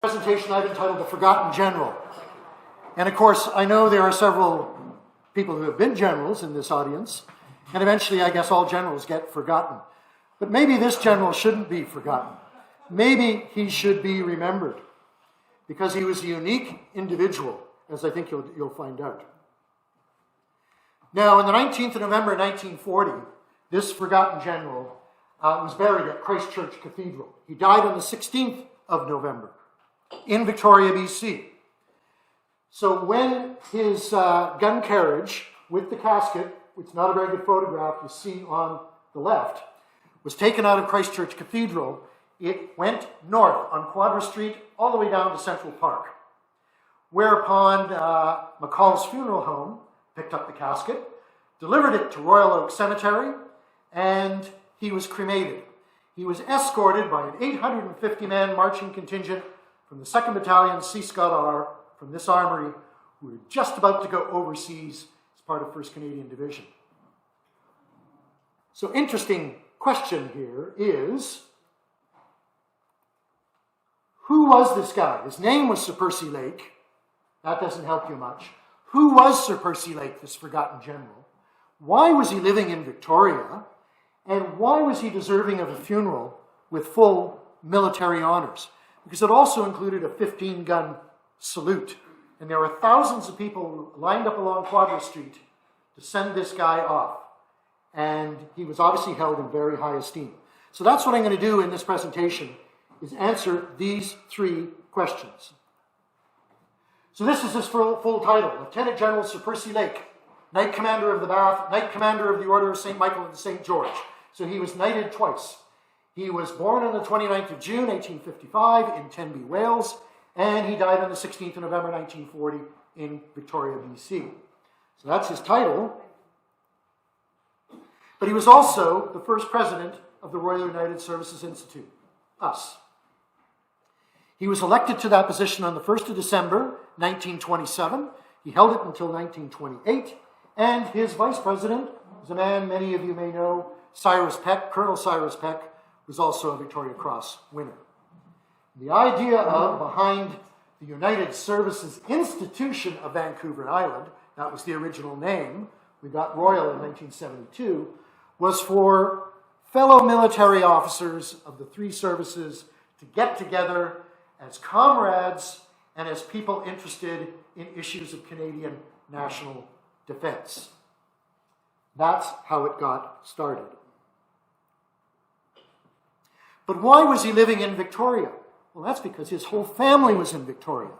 Presentation I've entitled The Forgotten General. And of course, I know there are several people who have been generals in this audience, and eventually I guess all generals get forgotten. But maybe this general shouldn't be forgotten. Maybe he should be remembered, because he was a unique individual, as I think you'll find out. Now, on the 19th of November 1940, this forgotten general was buried at Christ Church Cathedral. He died on the 16th of November in Victoria, BC. So when his gun carriage with the casket, which is not a very good photograph you see on the left, was taken out of Christ Church Cathedral, it went north on Quadra Street all the way down to Central Park, whereupon McCall's funeral home picked up the casket, delivered it to Royal Oak Cemetery, and he was cremated. He was escorted by an 850-man marching contingent from the 2nd Battalion C. Scott R from this armory, who were just about to go overseas as part of 1st Canadian Division. So interesting question here is, who was this guy? His name was Sir Percy Lake. That doesn't help you much. Who was Sir Percy Lake, this forgotten general? Why was he living in Victoria? And why was he deserving of a funeral with full military honors? Because it also included a 15-gun salute. And there were thousands of people lined up along Quadra Street to send this guy off. And he was obviously held in very high esteem. So that's what I'm going to do in this presentation, is answer these 3 questions. So this is his full title: Lieutenant General Sir Percy Lake, Knight Commander of the Bath, Knight Commander of the Order of St. Michael and St. George. So he was knighted twice. He was born on the 29th of June, 1855 in Tenby, Wales, and he died on the 16th of November, 1940 in Victoria, BC. So that's his title. But he was also the first president of the Royal United Services Institute, us. He was elected to that position on the 1st of December, 1927. He held it until 1928. And his vice president was a man many of you may know, Cyrus Peck. Colonel Cyrus Peck was also a Victoria Cross winner. The idea behind the United Services Institution of Vancouver Island, that was the original name, we got Royal in 1972, was for fellow military officers of the 3 services to get together as comrades and as people interested in issues of Canadian national defense. That's how it got started. But why was he living in Victoria? Well, that's because his whole family was in Victoria.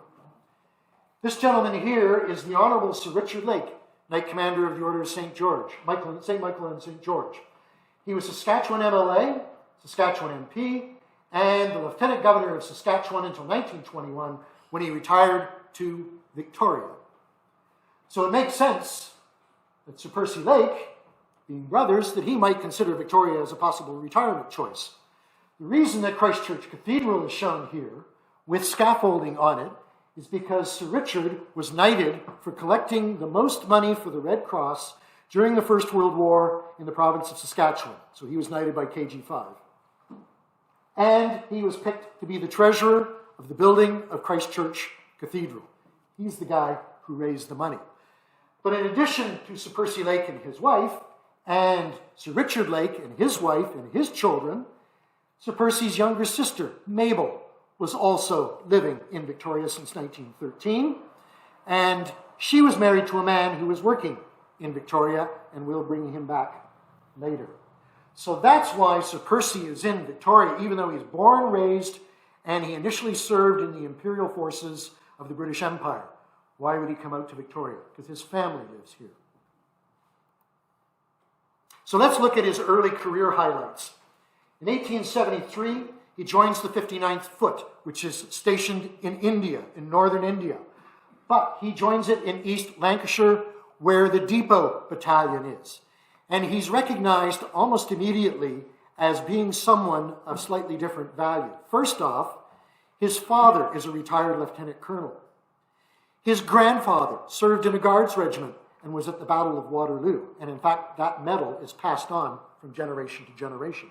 This gentleman here is the Honourable Sir Richard Lake, Knight Commander of the Order of St. St. Michael and St. George. He was Saskatchewan MLA, Saskatchewan MP, and the Lieutenant Governor of Saskatchewan until 1921, when he retired to Victoria. So it makes sense that Sir Percy Lake, being brothers, that he might consider Victoria as a possible retirement choice. The reason that Christ Church Cathedral is shown here, with scaffolding on it, is because Sir Richard was knighted for collecting the most money for the Red Cross during the First World War in the province of Saskatchewan. So he was knighted by KG5. And he was picked to be the treasurer of the building of Christ Church Cathedral. He's the guy who raised the money. But in addition to Sir Percy Lake and his wife, and Sir Richard Lake and his wife and his children, Sir Percy's younger sister, Mabel, was also living in Victoria since 1913, and she was married to a man who was working in Victoria, and we'll bring him back later. So that's why Sir Percy is in Victoria, even though he's born, raised, and he initially served in the imperial forces of the British Empire. Why would he come out to Victoria? Because his family lives here. So let's look at his early career highlights. In 1873, he joins the 59th Foot, which is stationed in India, in northern India. But he joins it in East Lancashire, where the Depot Battalion is. And he's recognized almost immediately as being someone of slightly different value. First off, his father is a retired lieutenant colonel. His grandfather served in a guards regiment and was at the Battle of Waterloo. And in fact, that medal is passed on from generation to generation.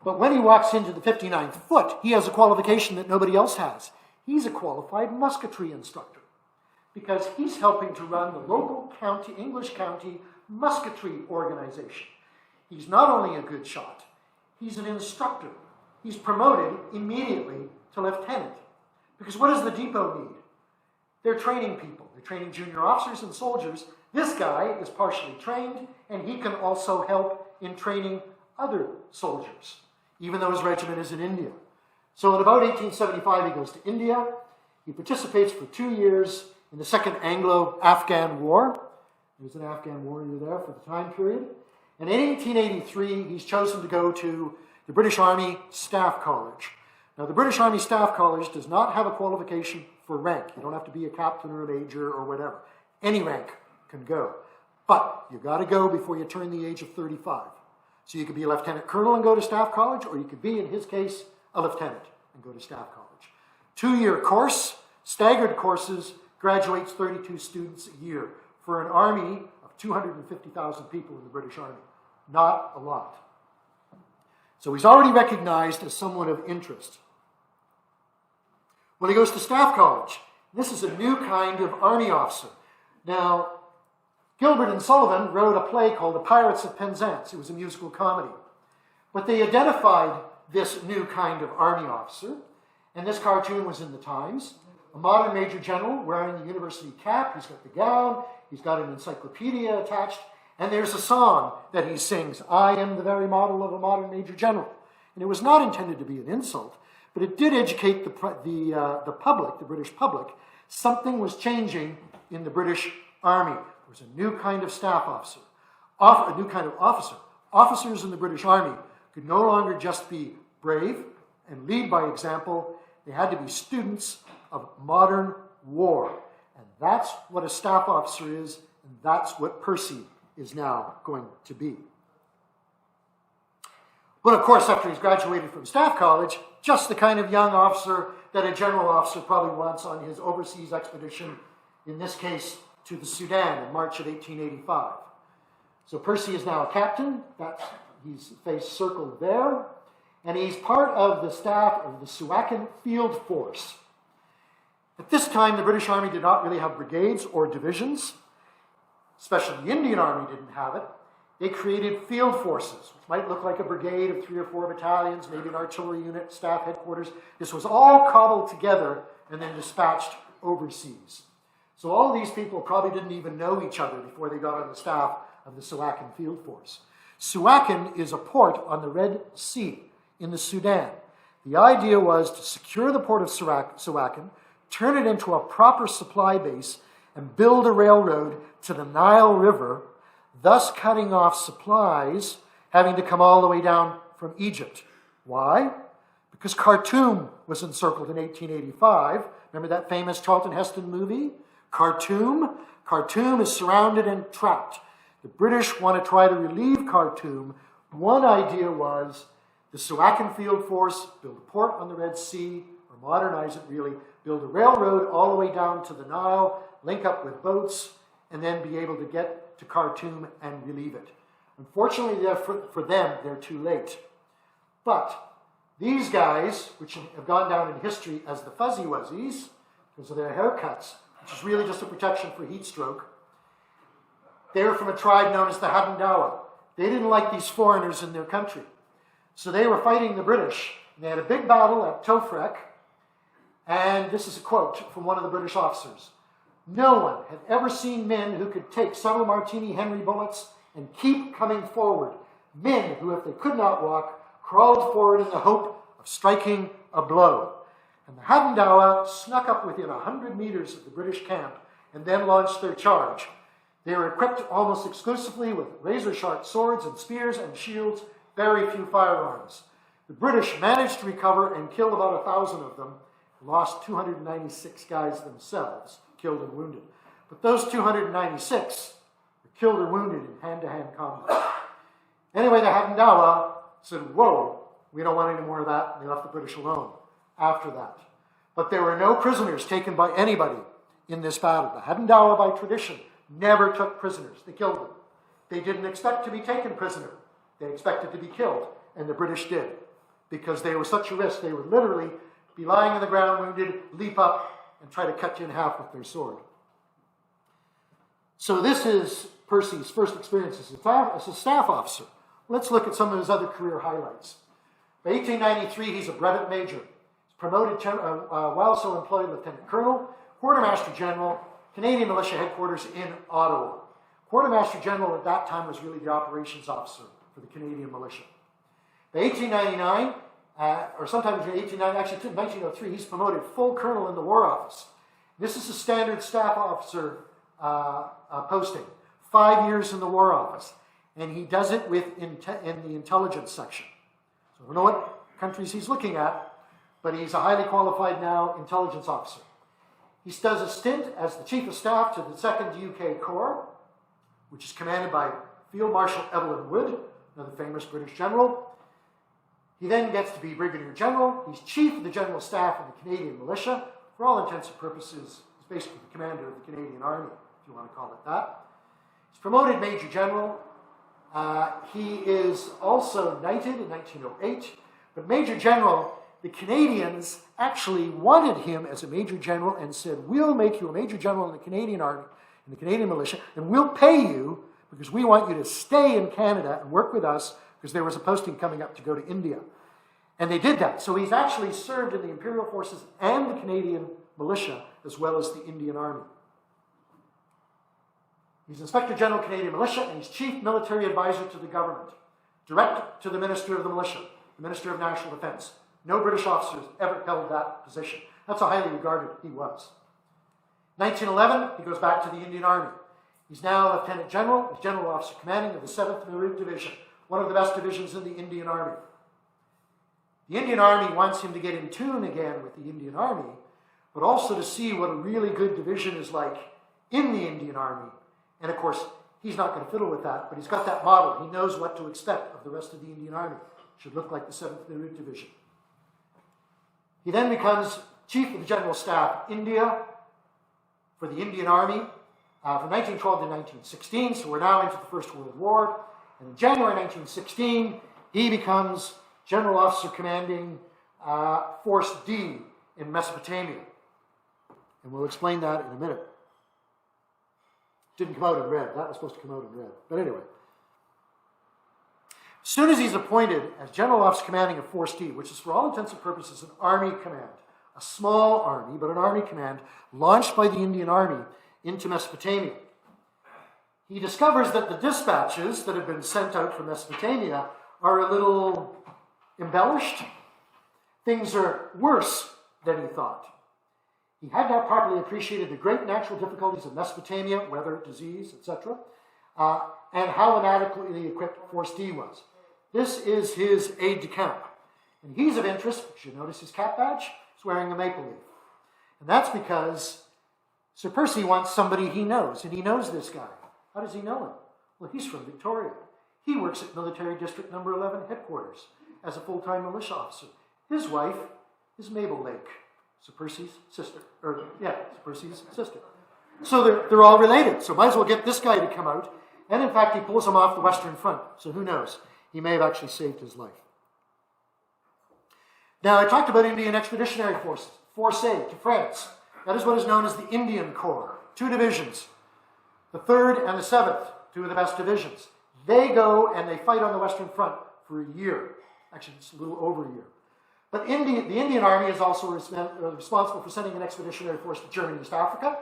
But when he walks into the 59th foot, he has a qualification that nobody else has. He's a qualified musketry instructor because he's helping to run the local county, English county musketry organization. He's not only a good shot, he's an instructor. He's promoted immediately to lieutenant. Because what does the depot need? They're training people. They're training junior officers and soldiers. This guy is partially trained, and he can also help in training other soldiers, even though his regiment is in India. So in about 1875, he goes to India. He participates for 2 years in the Second Anglo-Afghan War. There was an Afghan warrior there for the time period. And in 1883, he's chosen to go to the British Army Staff College. Now, the British Army Staff College does not have a qualification for rank. You don't have to be a captain or a major or whatever. Any rank can go. But you got to go before you turn the age of 35. So you could be a lieutenant colonel and go to staff college, or you could be, in his case, a lieutenant and go to staff college. 2-year course, staggered courses, graduates 32 students a year for an army of 250,000 people in the British Army. Not a lot. So he's already recognized as someone of interest. Well, he goes to staff college. This is a new kind of army officer. Now, Gilbert and Sullivan wrote a play called The Pirates of Penzance. It was a musical comedy. But they identified this new kind of army officer, and this cartoon was in the Times. A modern major general wearing the university cap. He's got the gown. He's got an encyclopedia attached. And there's a song that he sings, I am the very model of a modern major general. And it was not intended to be an insult, but it did educate the public, the British public. Something was changing in the British Army. There was a new kind of staff officer, a new kind of officer. Officers in the British Army could no longer just be brave and lead by example. They had to be students of modern war. And that's what a staff officer is, and that's what Percy is now going to be. But of course, after he's graduated from staff college, just the kind of young officer that a general officer probably wants on his overseas expedition, in this case to the Sudan in March of 1885. So Percy is now a captain. He's face circled there. And he's part of the staff of the Suakin Field Force. At this time, the British Army did not really have brigades or divisions. Especially the Indian Army didn't have it. They created field forces, which might look like a brigade of 3 or 4 battalions, maybe an artillery unit, staff headquarters. This was all cobbled together and then dispatched overseas. So all these people probably didn't even know each other before they got on the staff of the Suakin Field Force. Suakin is a port on the Red Sea in the Sudan. The idea was to secure the port of Suakin, turn it into a proper supply base, and build a railroad to the Nile River, thus cutting off supplies having to come all the way down from Egypt. Why? Because Khartoum was encircled in 1885. Remember that famous Charlton Heston movie? Khartoum? Khartoum is surrounded and trapped. The British want to try to relieve Khartoum. One idea was the Suakin Field Force, build a port on the Red Sea, or modernize it really, build a railroad all the way down to the Nile, link up with boats, and then be able to get to Khartoum and relieve it. Unfortunately, for them, they're too late. But these guys, which have gone down in history as the Fuzzy Wuzzies, because of their haircuts, which is really just a protection for heat stroke, they were from a tribe known as the Hadendawa. They didn't like these foreigners in their country. So they were fighting the British. They had a big battle at Tofrek, and this is a quote from one of the British officers. No one had ever seen men who could take several Martini Henry bullets and keep coming forward. Men who, if they could not walk, crawled forward in the hope of striking a blow. And the Hadendawa snuck up within 100 meters of the British camp and then launched their charge. They were equipped almost exclusively with razor-sharp swords and spears and shields, very few firearms. The British managed to recover and kill about 1,000 of them, lost 296 guys themselves, killed and wounded. But those 296 were killed or wounded in hand-to-hand combat. Anyway, the Hadendawa said, whoa, we don't want any more of that, and they left the British alone after that. But there were no prisoners taken by anybody in this battle. The Hadendawa, by tradition, never took prisoners. They killed them. They didn't expect to be taken prisoner. They expected to be killed, and the British did. because they were such a risk. They would literally be lying on the ground wounded, leap up, and try to cut you in half with their sword. So this is Percy's first experience as a staff officer. Let's look at some of his other career highlights. By 1893, he's a brevet major. He's promoted while so employed lieutenant colonel, quartermaster general, Canadian Militia Headquarters in Ottawa. Quartermaster general at that time was really the operations officer for the Canadian Militia. By 1899, or sometime between 1899, actually 1903, he's promoted full colonel in the War Office. This is a standard staff officer posting. 5 years in the War Office. And he does it in the intelligence section. So I don't know what countries he's looking at, but he's a highly qualified now intelligence officer. He does a stint as the Chief of Staff to the 2nd UK Corps, which is commanded by Field Marshal Evelyn Wood, another famous British general. He then gets to be Brigadier General. He's Chief of the General Staff of the Canadian Militia. For all intents and purposes, he's basically the commander of the Canadian Army, if you want to call it that. He's promoted Major General. He is also knighted in 1908. But Major General, the Canadians actually wanted him as a Major General and said, we'll make you a Major General in the Canadian Army, in the Canadian Militia, and we'll pay you because we want you to stay in Canada and work with us because there was a posting coming up to go to India. And they did that. So he's actually served in the Imperial Forces and the Canadian Militia as well as the Indian Army. He's Inspector General Canadian Militia and he's Chief Military Advisor to the government, direct to the Minister of the Militia, the Minister of National Defence. No British officers ever held that position. That's how highly regarded he was. 1911, he goes back to the Indian Army. He's now Lieutenant General, he's General Officer Commanding of the 7th Marine Division, one of the best divisions in the Indian Army. The Indian Army wants him to get in tune again with the Indian Army, but also to see what a really good division is like in the Indian Army. And of course, he's not going to fiddle with that, but he's got that model. He knows what to expect of the rest of the Indian Army. It should look like the 7th Marine Division. He then becomes Chief of the General Staff, India, for the Indian Army from 1912 to 1916. So we're now into the First World War. And in January 1916, he becomes General Officer Commanding Force D in Mesopotamia. And we'll explain that in a minute. Didn't come out in red. That was supposed to come out in red. But anyway. As soon as he's appointed as General Officer Commanding of Force D, which is for all intents and purposes an army command, a small army, but an army command, launched by the Indian Army into Mesopotamia, he discovers that the dispatches that have been sent out from Mesopotamia are a little embellished. Things are worse than he thought. He had not properly appreciated the great natural difficulties of Mesopotamia, weather, disease, etc., and how inadequately equipped Force D was. This is his aide-de-camp. And he's of interest, you should notice his cap badge, he's wearing a maple leaf. And that's because Sir Percy wants somebody he knows, and he knows this guy. How does he know him? Well, he's from Victoria. He works at Military District Number 11 headquarters as a full-time militia officer. His wife is Mabel Lake, Sir Percy's sister. Sir Percy's sister. So they're all related. So might as well get this guy to come out. And in fact, he pulls him off the Western Front. So who knows? He may have actually saved his life. Now, I talked about Indian Expeditionary Forces, Force A to France. That is what is known as the Indian Corps. 2 divisions. The 3rd and the 7th, 2 of the best divisions. They go and they fight on the Western Front for a year. Actually, it's a little over a year. But the Indian Army is also responsible for sending an expeditionary force to German East Africa,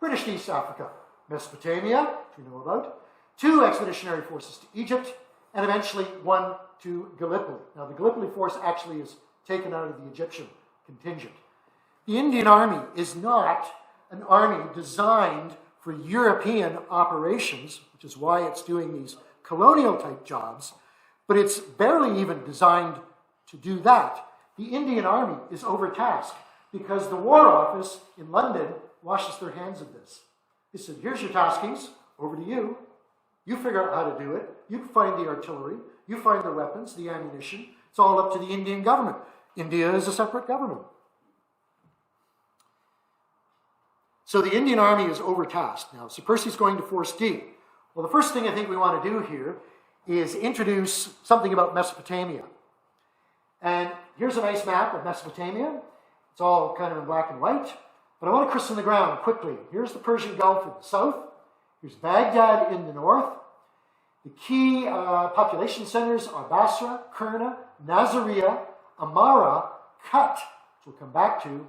British East Africa, Mesopotamia, which we know about, 2 expeditionary forces to Egypt, and eventually 1 to Gallipoli. Now, the Gallipoli force actually is taken out of the Egyptian contingent. The Indian Army is not an army designed for European operations, which is why it's doing these colonial-type jobs, but it's barely even designed to do that. The Indian Army is overtasked because the War Office in London washes their hands of this. They said, here's your taskings, over to you. You figure out how to do it. You find the artillery. You find the weapons, the ammunition. It's all up to the Indian government. India is a separate government. So the Indian Army is overtasked. Now, Sir Percy's going to Force D. Well, the first thing I think we want to do here is introduce something about Mesopotamia. And here's a nice map of Mesopotamia. It's all kind of in black and white. But I want to christen the ground quickly. Here's the Persian Gulf in the south. Here's Baghdad in the north. The key population centers are Basra, Kurna, Nasiriyah, Amara, Kut, which we'll come back to,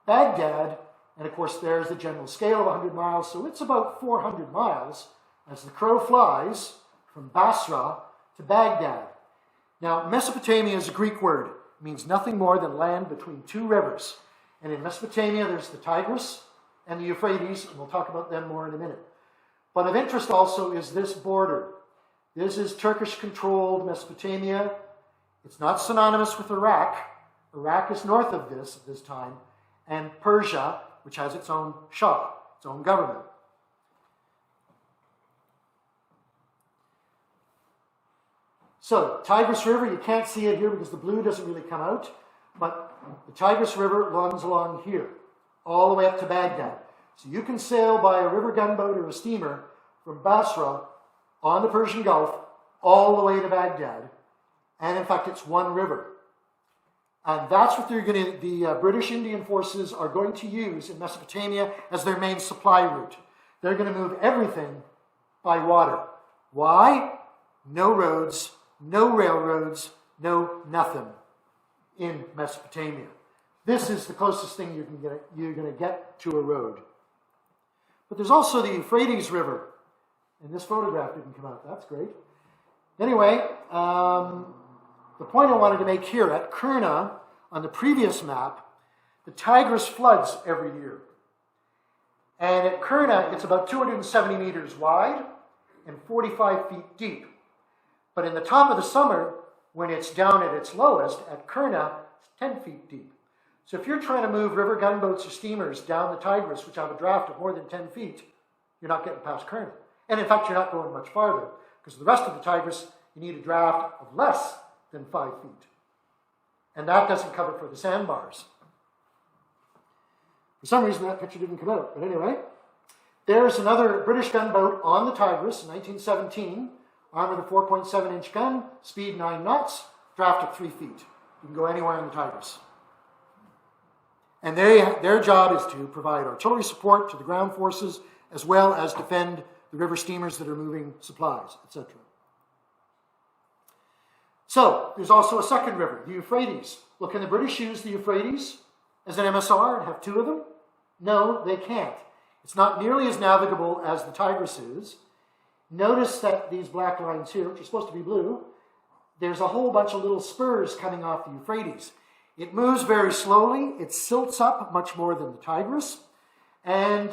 Baghdad, and of course there's the general scale of 100 miles, so it's about 400 miles as the crow flies from Basra to Baghdad. Now, Mesopotamia is a Greek word. It means nothing more than land between two rivers. And in Mesopotamia, there's the Tigris and the Euphrates, and we'll talk about them more in a minute. But of interest also is this border. This is Turkish-controlled Mesopotamia. It's not synonymous with Iraq. Iraq is north of this at this time, and Persia, which has its own Shah, its own government. So, Tigris River, you can't see it here because the blue doesn't really come out, but the Tigris River runs along here, all the way up to Baghdad. So you can sail by a river gunboat or a steamer from Basra on the Persian Gulf all the way to Baghdad, and in fact it's one river. And that's what the British Indian forces are going to use in Mesopotamia as their main supply route. They're going to move everything by water. Why? No roads, no railroads, no nothing in Mesopotamia. This is the closest thing you're going to get to a road. But there's also the Euphrates River. And this photograph didn't come out. That's great. Anyway, the point I wanted to make here, at Kurna, on the previous map, the Tigris floods every year. And at Kurna, it's about 270 meters wide and 45 feet deep. But in the top of the summer, when it's down at its lowest, at Kurna, it's 10 feet deep. So if you're trying to move river gunboats or steamers down the Tigris, which have a draft of more than 10 feet, you're not getting past Kurna. And in fact, you're not going much farther, because the rest of the Tigris, you need a draft of less than 5 feet. And that doesn't cover for the sandbars. For some reason, that picture didn't come out. But anyway, there's another British gunboat on the Tigris in 1917, armed with a 4.7-inch gun, speed 9 knots, draft of 3 feet. You can go anywhere in the Tigris. And their job is to provide artillery support to the ground forces, as well as defend the river steamers that are moving supplies, etc. So, there's also a second river, the Euphrates. Well, can the British use the Euphrates as an MSR and have two of them? No, they can't. It's not nearly as navigable as the Tigris is. Notice that these black lines here, which are supposed to be blue, there's a whole bunch of little spurs coming off the Euphrates. It moves very slowly, it silts up much more than the Tigris, and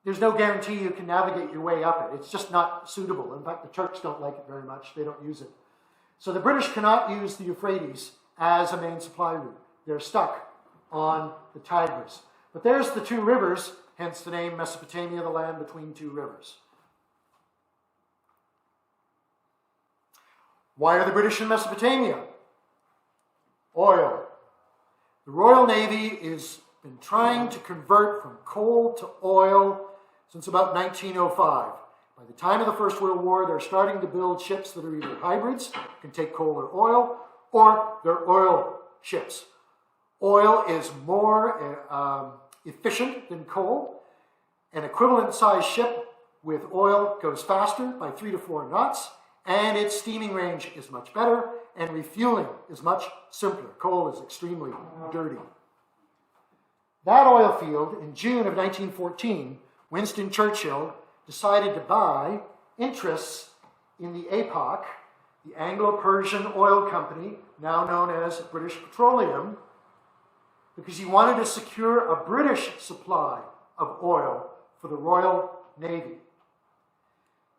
there's no guarantee you can navigate your way up it. It's just not suitable. In fact, the Turks don't like it very much. They don't use it. So the British cannot use the Euphrates as a main supply route. They're stuck on the Tigris. But there's the two rivers, hence the name Mesopotamia, the land between two rivers. Why are the British in Mesopotamia? Oil. The Royal Navy has been trying to convert from coal to oil since about 1905. By the time of the First World War, they're starting to build ships that are either hybrids, can take coal or oil, or they're oil ships. Oil is more efficient than coal. An equivalent size ship with oil goes faster by 3 to 4 knots, and its steaming range is much better, and refueling is much simpler. Coal is extremely dirty. That oil field, in June of 1914, Winston Churchill decided to buy interests in the APOC, the Anglo-Persian Oil Company, now known as British Petroleum, because he wanted to secure a British supply of oil for the Royal Navy.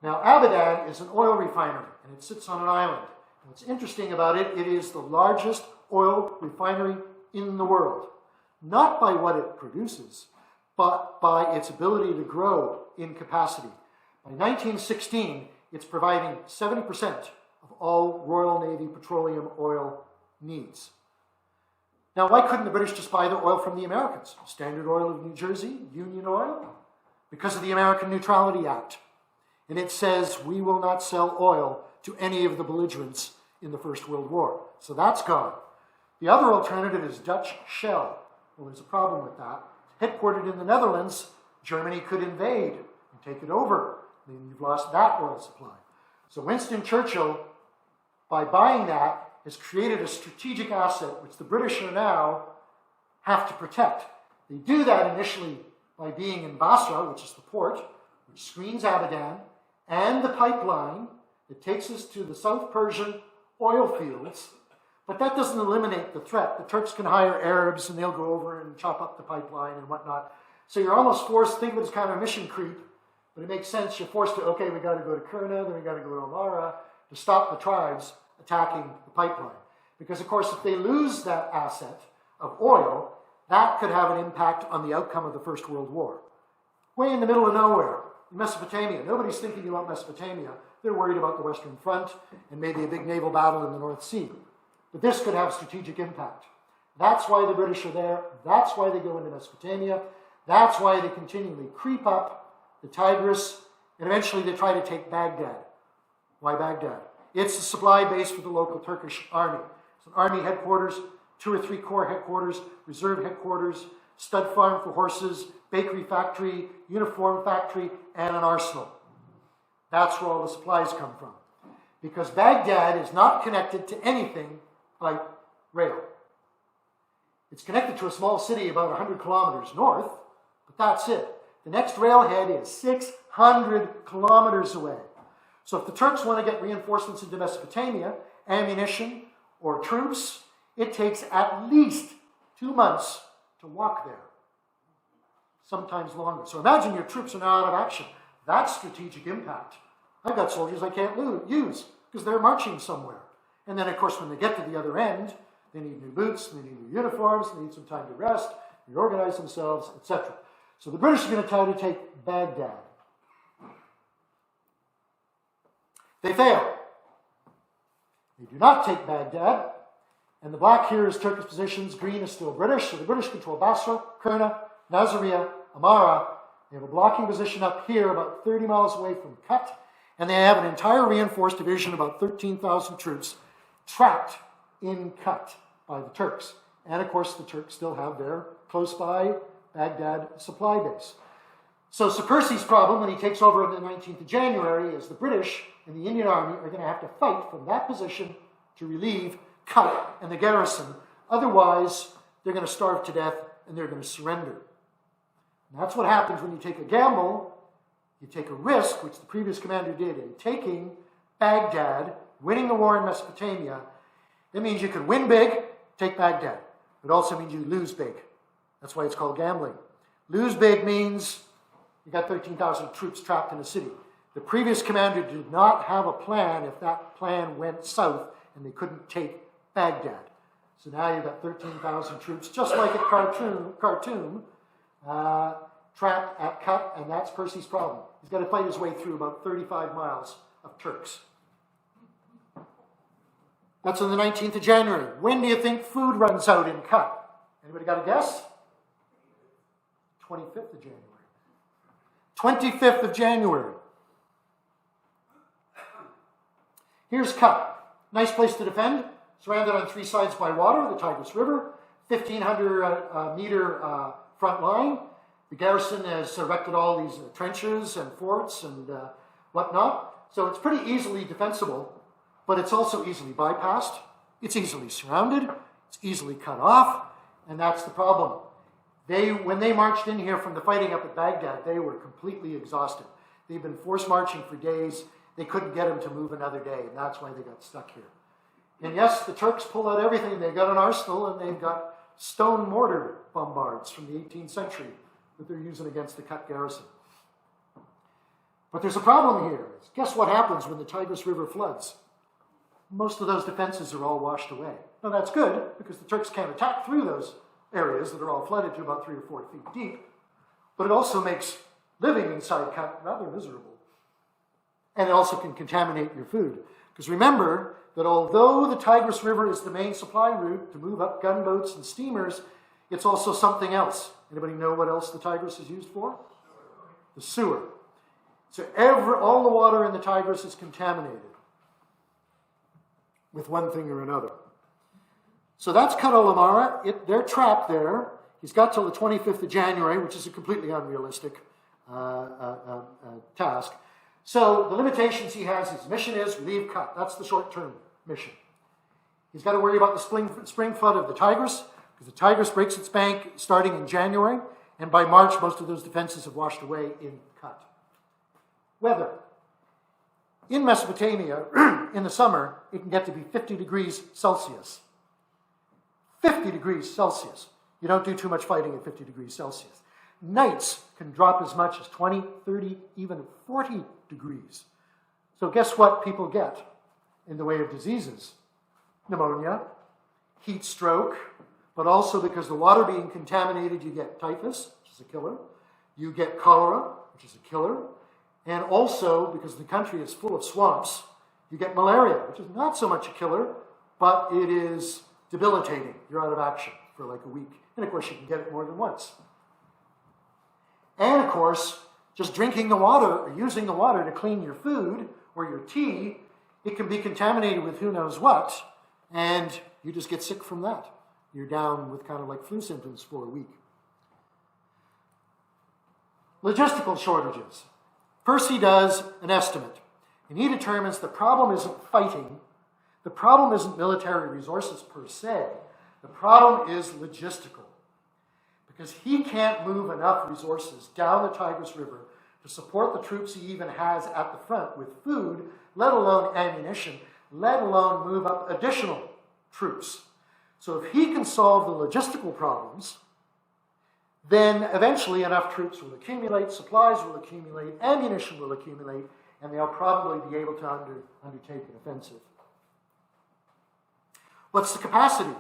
Now, Abadan is an oil refinery, and it sits on an island. And what's interesting about it, it is the largest oil refinery in the world. Not by what it produces, but by its ability to grow in capacity. By 1916, it's providing 70% of all Royal Navy petroleum oil needs. Now, why couldn't the British just buy the oil from the Americans? Standard Oil of New Jersey, Union Oil? Because of the American Neutrality Act. And it says we will not sell oil to any of the belligerents in the First World War. So that's gone. The other alternative is Dutch shell. Well, there's a problem with that. Headquartered in the Netherlands, Germany could invade and take it over. Then you've lost that oil supply. So Winston Churchill, by buying that, has created a strategic asset which the British are now have to protect. They do that initially by being in Basra, which is the port, which screens Abadan, and the pipeline that takes us to the South Persian oil fields. But that doesn't eliminate the threat. The Turks can hire Arabs and they'll go over and chop up the pipeline and whatnot. So you're almost forced, think of it as kind of mission creep, but it makes sense. You're forced to, okay, we got to go to Kurna, then we got to go to Amara to stop the tribes attacking the pipeline. Because, of course, if they lose that asset of oil, that could have an impact on the outcome of the First World War. Way in the middle of nowhere, in Mesopotamia. Nobody's thinking about Mesopotamia. They're worried about the Western Front and maybe a big naval battle in the North Sea. But this could have strategic impact. That's why the British are there. That's why they go into Mesopotamia. That's why they continually creep up the Tigris, and eventually they try to take Baghdad. Why Baghdad? It's the supply base for the local Turkish army. It's an army headquarters, 2 or 3 corps headquarters, reserve headquarters, stud farm for horses, bakery factory, uniform factory, and an arsenal. That's where all the supplies come from. Because Baghdad is not connected to anything by rail. It's connected to a small city about 100 kilometers north, but that's it. The next railhead is 600 kilometers away. So if the Turks want to get reinforcements into Mesopotamia, ammunition or troops, it takes at least 2 months to walk there. Sometimes longer. So imagine your troops are now out of action. That's strategic impact. I've got soldiers I can't use because they're marching somewhere. And then, of course, when they get to the other end, they need new boots, they need new uniforms, they need some time to rest, reorganize themselves, etc. So the British are going to try to take Baghdad. They fail. They do not take Baghdad. And the black here is Turkish positions, green is still British. So the British control Basra, Kurna, Nasiriyah, Amara. They have a blocking position up here about 30 miles away from Kut. And they have an entire reinforced division, about 13,000 troops, trapped in Kut by the Turks. And of course, the Turks still have their close by Baghdad supply base. So Sir Percy's problem when he takes over on the 19th of January is the British and the Indian Army are going to have to fight from that position to relieve Kut and the garrison. Otherwise, they're going to starve to death and they're going to surrender. And that's what happens when you take a gamble. You take a risk, which the previous commander did, in taking Baghdad, winning the war in Mesopotamia. That means you can win big, take Baghdad. It also means you lose big. That's why it's called gambling. Lose big means you got 13,000 troops trapped in a city. The previous commander did not have a plan if that plan went south and they couldn't take Baghdad. So now you've got 13,000 troops, just like at Khartoum, trapped at Kut, and that's Percy's problem. He's got to fight his way through about 35 miles of Turks. That's on the 19th of January. When do you think food runs out in Kut? Anybody got a guess? 25th of January. 25th of January. Here's Kut. Nice place to defend. Surrounded on 3 sides by water, the Tigris River. 1,500 meter front line. The garrison has erected all these trenches and forts and whatnot. So it's pretty easily defensible, but it's also easily bypassed. It's easily surrounded. It's easily cut off. And that's the problem. When they marched in here from the fighting up at Baghdad, they were completely exhausted. They've been forced marching for days. They couldn't get them to move another day, and that's why they got stuck here. And yes, the Turks pull out everything. They've got an arsenal, and they've got stone mortar bombards from the 18th century that they're using against the Kut garrison. But there's a problem here. Guess what happens when the Tigris River floods? Most of those defenses are all washed away. Now that's good, because the Turks can't attack through those areas that are all flooded to about 3 or 4 feet deep, but it also makes living inside Kut rather miserable. And it also can contaminate your food. Because remember that although the Tigris River is the main supply route to move up gunboats and steamers, it's also something else. Anybody know what else the Tigris is used for? The sewer. So all the water in the Tigris is contaminated with one thing or another. So that's Kadalamara. They're trapped there. He's got till the 25th of January, which is a completely unrealistic task. So the limitations he has, his mission is relieve Kut. That's the short-term mission. He's got to worry about the spring flood of the Tigris, because the Tigris breaks its bank starting in January, and by March, most of those defenses have washed away in Kut. Weather. In Mesopotamia, in the summer, it can get to be 50 degrees Celsius. 50 degrees Celsius. You don't do too much fighting at 50 degrees Celsius. Nights can drop as much as 20, 30, even 40 degrees. So guess what people get in the way of diseases? Pneumonia, heat stroke, but also because the water being contaminated, you get typhus, which is a killer. You get cholera, which is a killer. And also, because the country is full of swamps, you get malaria, which is not so much a killer, but it is debilitating. You're out of action for like a week. And of course, you can get it more than once. And of course, just drinking the water or using the water to clean your food or your tea, it can be contaminated with who knows what, and you just get sick from that. You're down with kind of like flu symptoms for a week. Logistical shortages. Percy does an estimate, and he determines the problem isn't fighting, the problem isn't military resources per se, the problem is logistical. Because he can't move enough resources down the Tigris River to support the troops he even has at the front with food, let alone ammunition, let alone move up additional troops. So if he can solve the logistical problems, then eventually enough troops will accumulate, supplies will accumulate, ammunition will accumulate, and they'll probably be able to undertake an offensive. What's the capacity?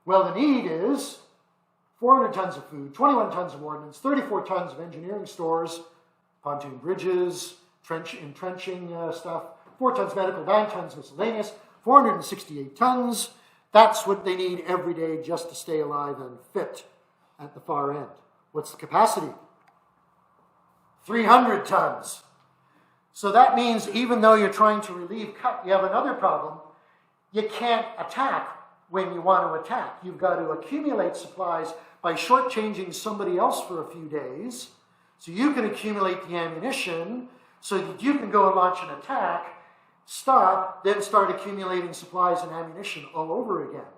Well, the need is 400 tons of food, 21 tons of ordnance, 34 tons of engineering stores, pontoon bridges, entrenching stuff, 4 tons medical, 9 tons miscellaneous, 468 tons. That's what they need every day just to stay alive and fit at the far end. What's the capacity? 300 tons. So that means even though you're trying to relieve Kut, you have another problem. You can't attack when you want to attack. You've got to accumulate supplies by shortchanging somebody else for a few days, so you can accumulate the ammunition, so that you can go and launch an attack, stop, then start accumulating supplies and ammunition all over again.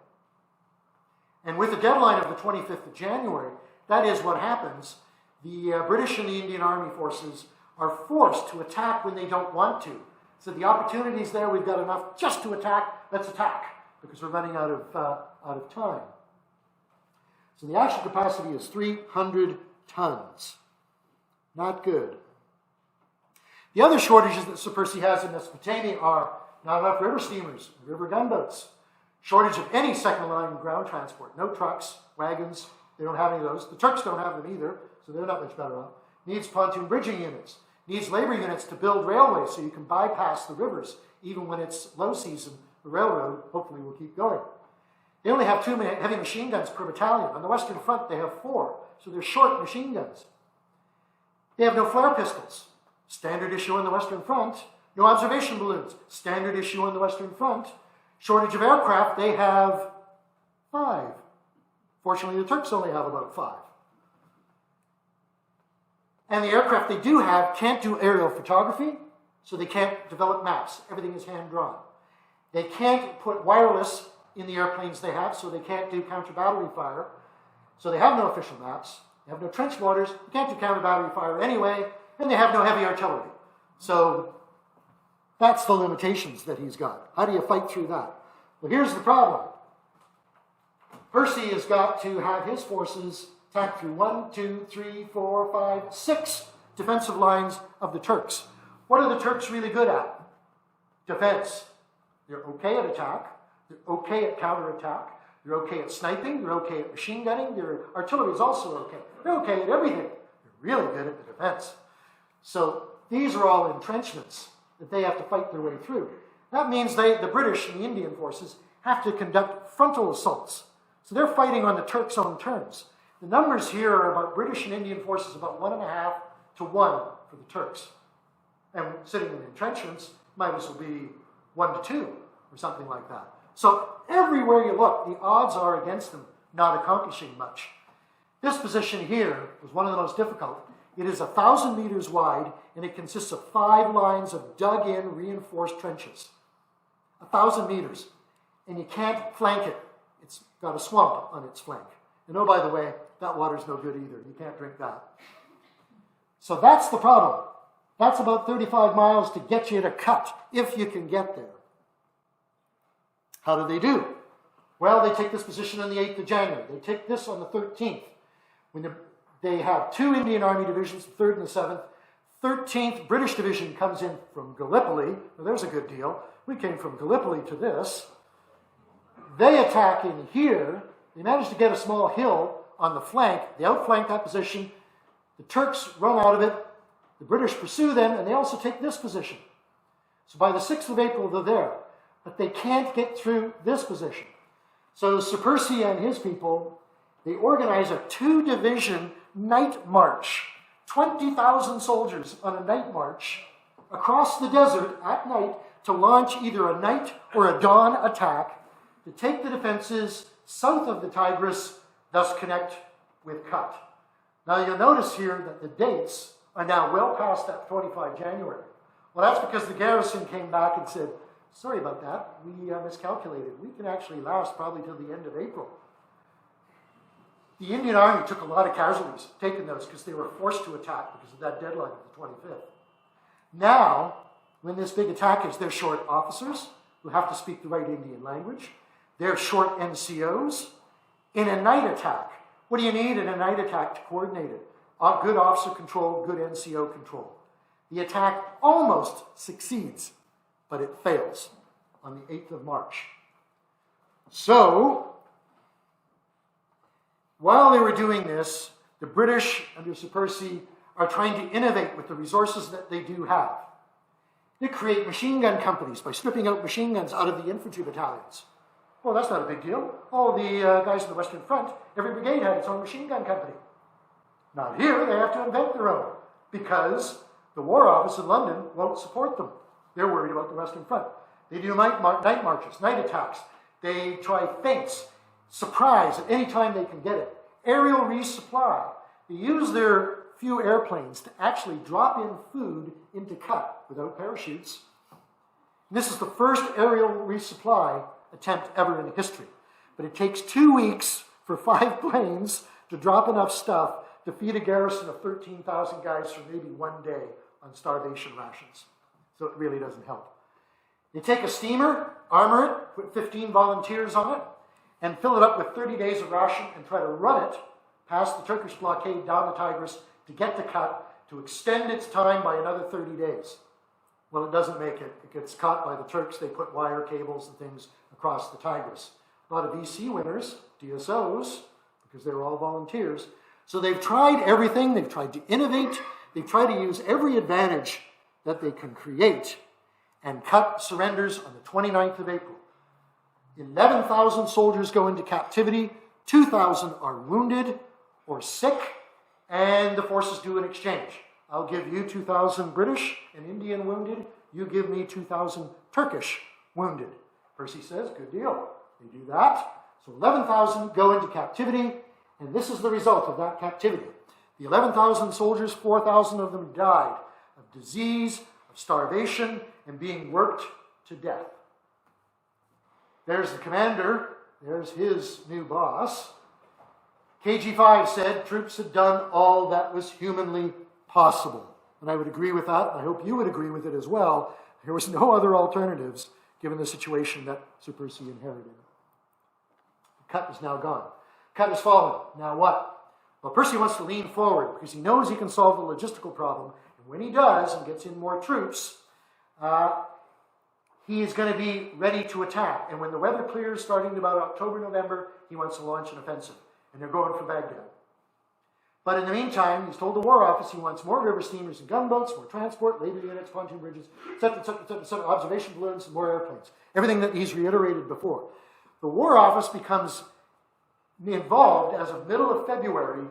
And with the deadline of the 25th of January, that is what happens. The British and the Indian Army forces are forced to attack when they don't want to. So the opportunity's there, we've got enough just to attack, let's attack, because we're running out of time. So the actual capacity is 300 tons. Not good. The other shortages that Sir Percy has in Mesopotamia are not enough river steamers, river gunboats, shortage of any second-line ground transport, no trucks, wagons, they don't have any of those. The Turks don't have them either, so they're not much better off. Needs pontoon bridging units, needs labor units to build railways so you can bypass the rivers, even when it's low season. The railroad, hopefully, will keep going. They only have 2 heavy machine guns per battalion. On the Western Front, they have 4, so they're short machine guns. They have no flare pistols. Standard issue on the Western Front. No observation balloons. Standard issue on the Western Front. Shortage of aircraft, they have 5. Fortunately, the Turks only have about 5. And the aircraft they do have can't do aerial photography, so they can't develop maps. Everything is hand-drawn. They can't put wireless in the airplanes they have, so they can't do counter-battery fire. So they have no official maps. They have no trench mortars. They can't do counter-battery fire anyway, and they have no heavy artillery. So that's the limitations that he's got. How do you fight through that? Well, here's the problem. Percy has got to have his forces attack through 1, 2, 3, 4, 5, 6 defensive lines of the Turks. What are the Turks really good at? Defense. They're okay at attack. They're okay at counterattack. They're okay at sniping. They're okay at machine gunning. Their artillery is also okay. They're okay at everything. They're really good at the defense. So these are all entrenchments that they have to fight their way through. That means the British and the Indian forces have to conduct frontal assaults. So they're fighting on the Turks' own terms. The numbers here are about British and Indian forces about 1.5 to 1 for the Turks. And sitting in entrenchments might as well be 1 to 2 or something like that. So everywhere you look, the odds are against them not accomplishing much. This position here was one of the most difficult. It is 1,000 meters wide, and it consists of 5 lines of dug-in reinforced trenches. 1,000 meters. And you can't flank it. It's got a swamp on its flank. And oh, by the way, that water's no good either. You can't drink that. So that's the problem. That's about 35 miles to get you to cut, if you can get there. How do they do? Well, they take this position on the 8th of January. They take this on the 13th. When they have 2 Indian Army divisions, the 3rd and the 7th. 13th British Division comes in from Gallipoli. Well, there's a good deal. We came from Gallipoli to this. They attack in here. They manage to get a small hill on the flank. They outflank that position. The Turks run out of it. The British pursue them, and they also take this position. So by the 6th of April, they're there. But they can't get through this position. So Sir Percy and his people, they organize a 2-division night march. 20,000 soldiers on a night march across the desert at night to launch either a night or a dawn attack to take the defenses south of the Tigris, thus connect with Kut. Now you'll notice here that the dates are now well past that 25 January. Well, that's because the garrison came back and said, sorry about that, we miscalculated. We can actually last probably till the end of April. The Indian Army took a lot of casualties, taking those because they were forced to attack because of that deadline of the 25th. Now, when this big attack is, they're short officers who have to speak the right Indian language. They're short NCOs. In a night attack, what do you need in a night attack to coordinate it? Good officer control, good NCO control. The attack almost succeeds, but it fails on the 8th of March. So, while they were doing this, the British, under Sir Percy, are trying to innovate with the resources that they do have. They create machine gun companies by stripping out machine guns out of the infantry battalions. Well, that's not a big deal. All the guys in the Western Front, every brigade had its own machine gun company. Not here, they have to invent their own, because the War Office in London won't support them. They're worried about the Western Front. They do night marches, night attacks. They try feints, surprise at any time they can get it. Aerial resupply. They use their few airplanes to actually drop in food into Kut without parachutes. And this is the first aerial resupply attempt ever in history. But it takes 2 weeks for 5 planes to drop enough stuff to feed a garrison of 13,000 guys for maybe 1 day on starvation rations. So it really doesn't help. They take a steamer, armor it, put 15 volunteers on it, and fill it up with 30 days of ration and try to run it past the Turkish blockade down the Tigris to get to Kut, to extend its time by another 30 days. Well, it doesn't make it. It gets caught by the Turks. They put wire cables and things across the Tigris. A lot of VC winners, DSOs, because they were all volunteers. So they've tried everything. They've tried to innovate. They've tried to use every advantage that they can create. And Kut surrenders on the 29th of April. 11,000 soldiers go into captivity. 2,000 are wounded or sick. And the forces do an exchange. I'll give you 2,000 British and Indian wounded. You give me 2,000 Turkish wounded. Percy says, good deal. They do that. So 11,000 go into captivity, and this is the result of that captivity. The 11,000 soldiers, 4,000 of them died of disease, of starvation, and being worked to death. There's the commander. There's his new boss. KG5 said troops had done all that was humanly possible. And I would agree with that. I hope you would agree with it as well. There was no other alternatives given the situation that Sir Percy inherited. Kut is now gone. Kut has fallen. Now what? Well, Percy wants to lean forward because he knows he can solve the logistical problem. And when he does and gets in more troops, he is going to be ready to attack. And when the weather clears, starting about October, November, he wants to launch an offensive. And they're going for Baghdad. But in the meantime, he's told the War Office he wants more river steamers and gunboats, more transport, labor units, pontoon bridges, etc., observation balloons, and more airplanes. Everything that he's reiterated before. The War Office becomes involved as of middle of February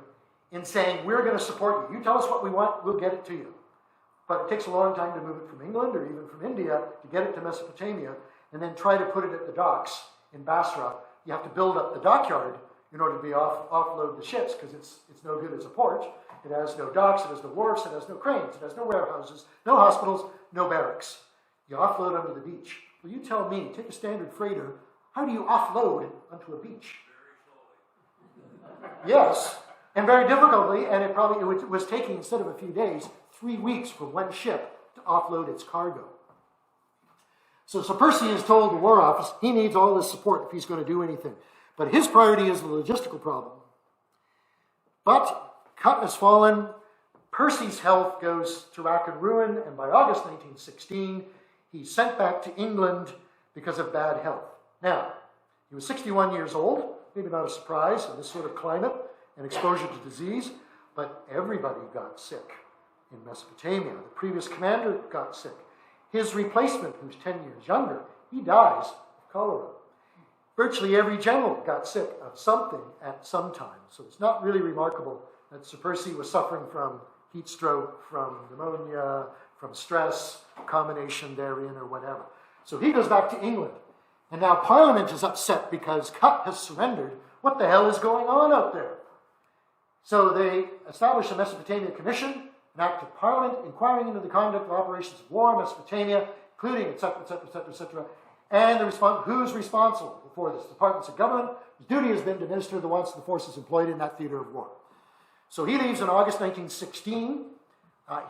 in saying, we're going to support you. You tell us what we want, we'll get it to you. But it takes a long time to move it from England or even from India to get it to Mesopotamia and then try to put it at the docks in Basra, you have to build up the dockyard in order to offload the ships, because it's no good as a port. It has no docks, it has no wharfs, it has no cranes, it has no warehouses, no hospitals, no barracks. You offload onto the beach. Well, you tell me, take a standard freighter, how do you offload onto a beach? Yes, and very difficultly, and it was taking, instead of a few days, 3 weeks for one ship to offload its cargo. So Percy has told the War Office he needs all this support if he's going to do anything. But his priority is the logistical problem. But Cutt has fallen, Percy's health goes to rack and ruin, and by August 1916, he's sent back to England because of bad health. Now, he was 61 years old, maybe not a surprise in this sort of climate and exposure to disease, but everybody got sick in Mesopotamia. The previous commander got sick. His replacement, who's 10 years younger, he dies of cholera. Virtually every general got sick of something at some time. So it's not really remarkable that Sir Percy was suffering from heat stroke, from pneumonia, from stress, combination therein, or whatever. So he goes back to England. And now Parliament is upset because Cutt has surrendered. What the hell is going on out there? So they establish a Mesopotamia Commission, an act of Parliament inquiring into the conduct of operations of war in Mesopotamia, including etc., etc., etc., etc., and who's responsible for this? Departments of government, whose duty has been to administer the wants of the forces employed in that theater of war. So he leaves in August 1916.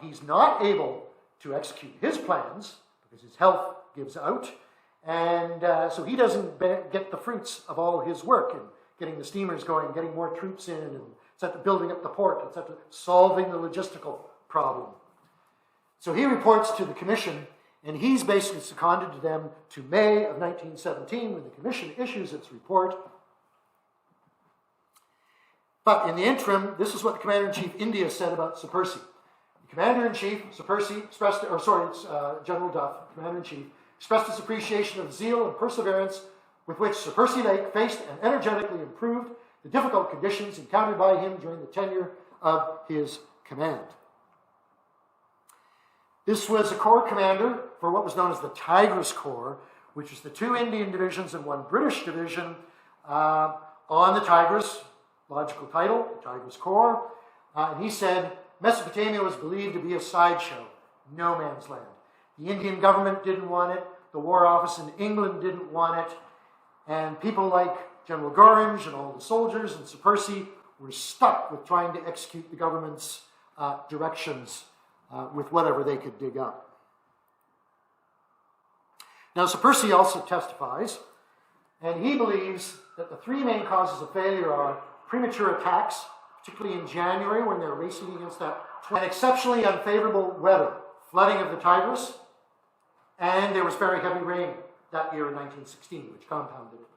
He's not able to execute his plans because his health gives out. And so he doesn't get the fruits of all his work in getting the steamers going, getting more troops in, and etc., building up the port, etc., solving the logistical problem. So he reports to the commission, and he's basically seconded to them to May of 1917 when the commission issues its report. But in the interim, this is what the Commander-in-Chief India said about Sir Percy. The Commander-in-Chief, Sir Percy, expressed, or sorry, it's General Duff, Commander-in-Chief, expressed his appreciation of the zeal and perseverance with which Sir Percy Lake faced and energetically improved the difficult conditions encountered by him during the tenure of his command. This was a corps commander for what was known as the Tigris Corps, which was the 2 Indian divisions and 1 British division on the Tigris, logical title, the Tigris Corps. And he said, Mesopotamia was believed to be a sideshow, no man's land. The Indian government didn't want it, the War Office in England didn't want it, and people like General Gorringe and all the soldiers and Sir Percy were stuck with trying to execute the government's directions with whatever they could dig up. Now, Sir Percy also testifies, and he believes that the 3 main causes of failure are premature attacks, particularly in January when they're racing against that, and exceptionally unfavorable weather, flooding of the Tigris, and there was very heavy rain that year in 1916, which compounded it.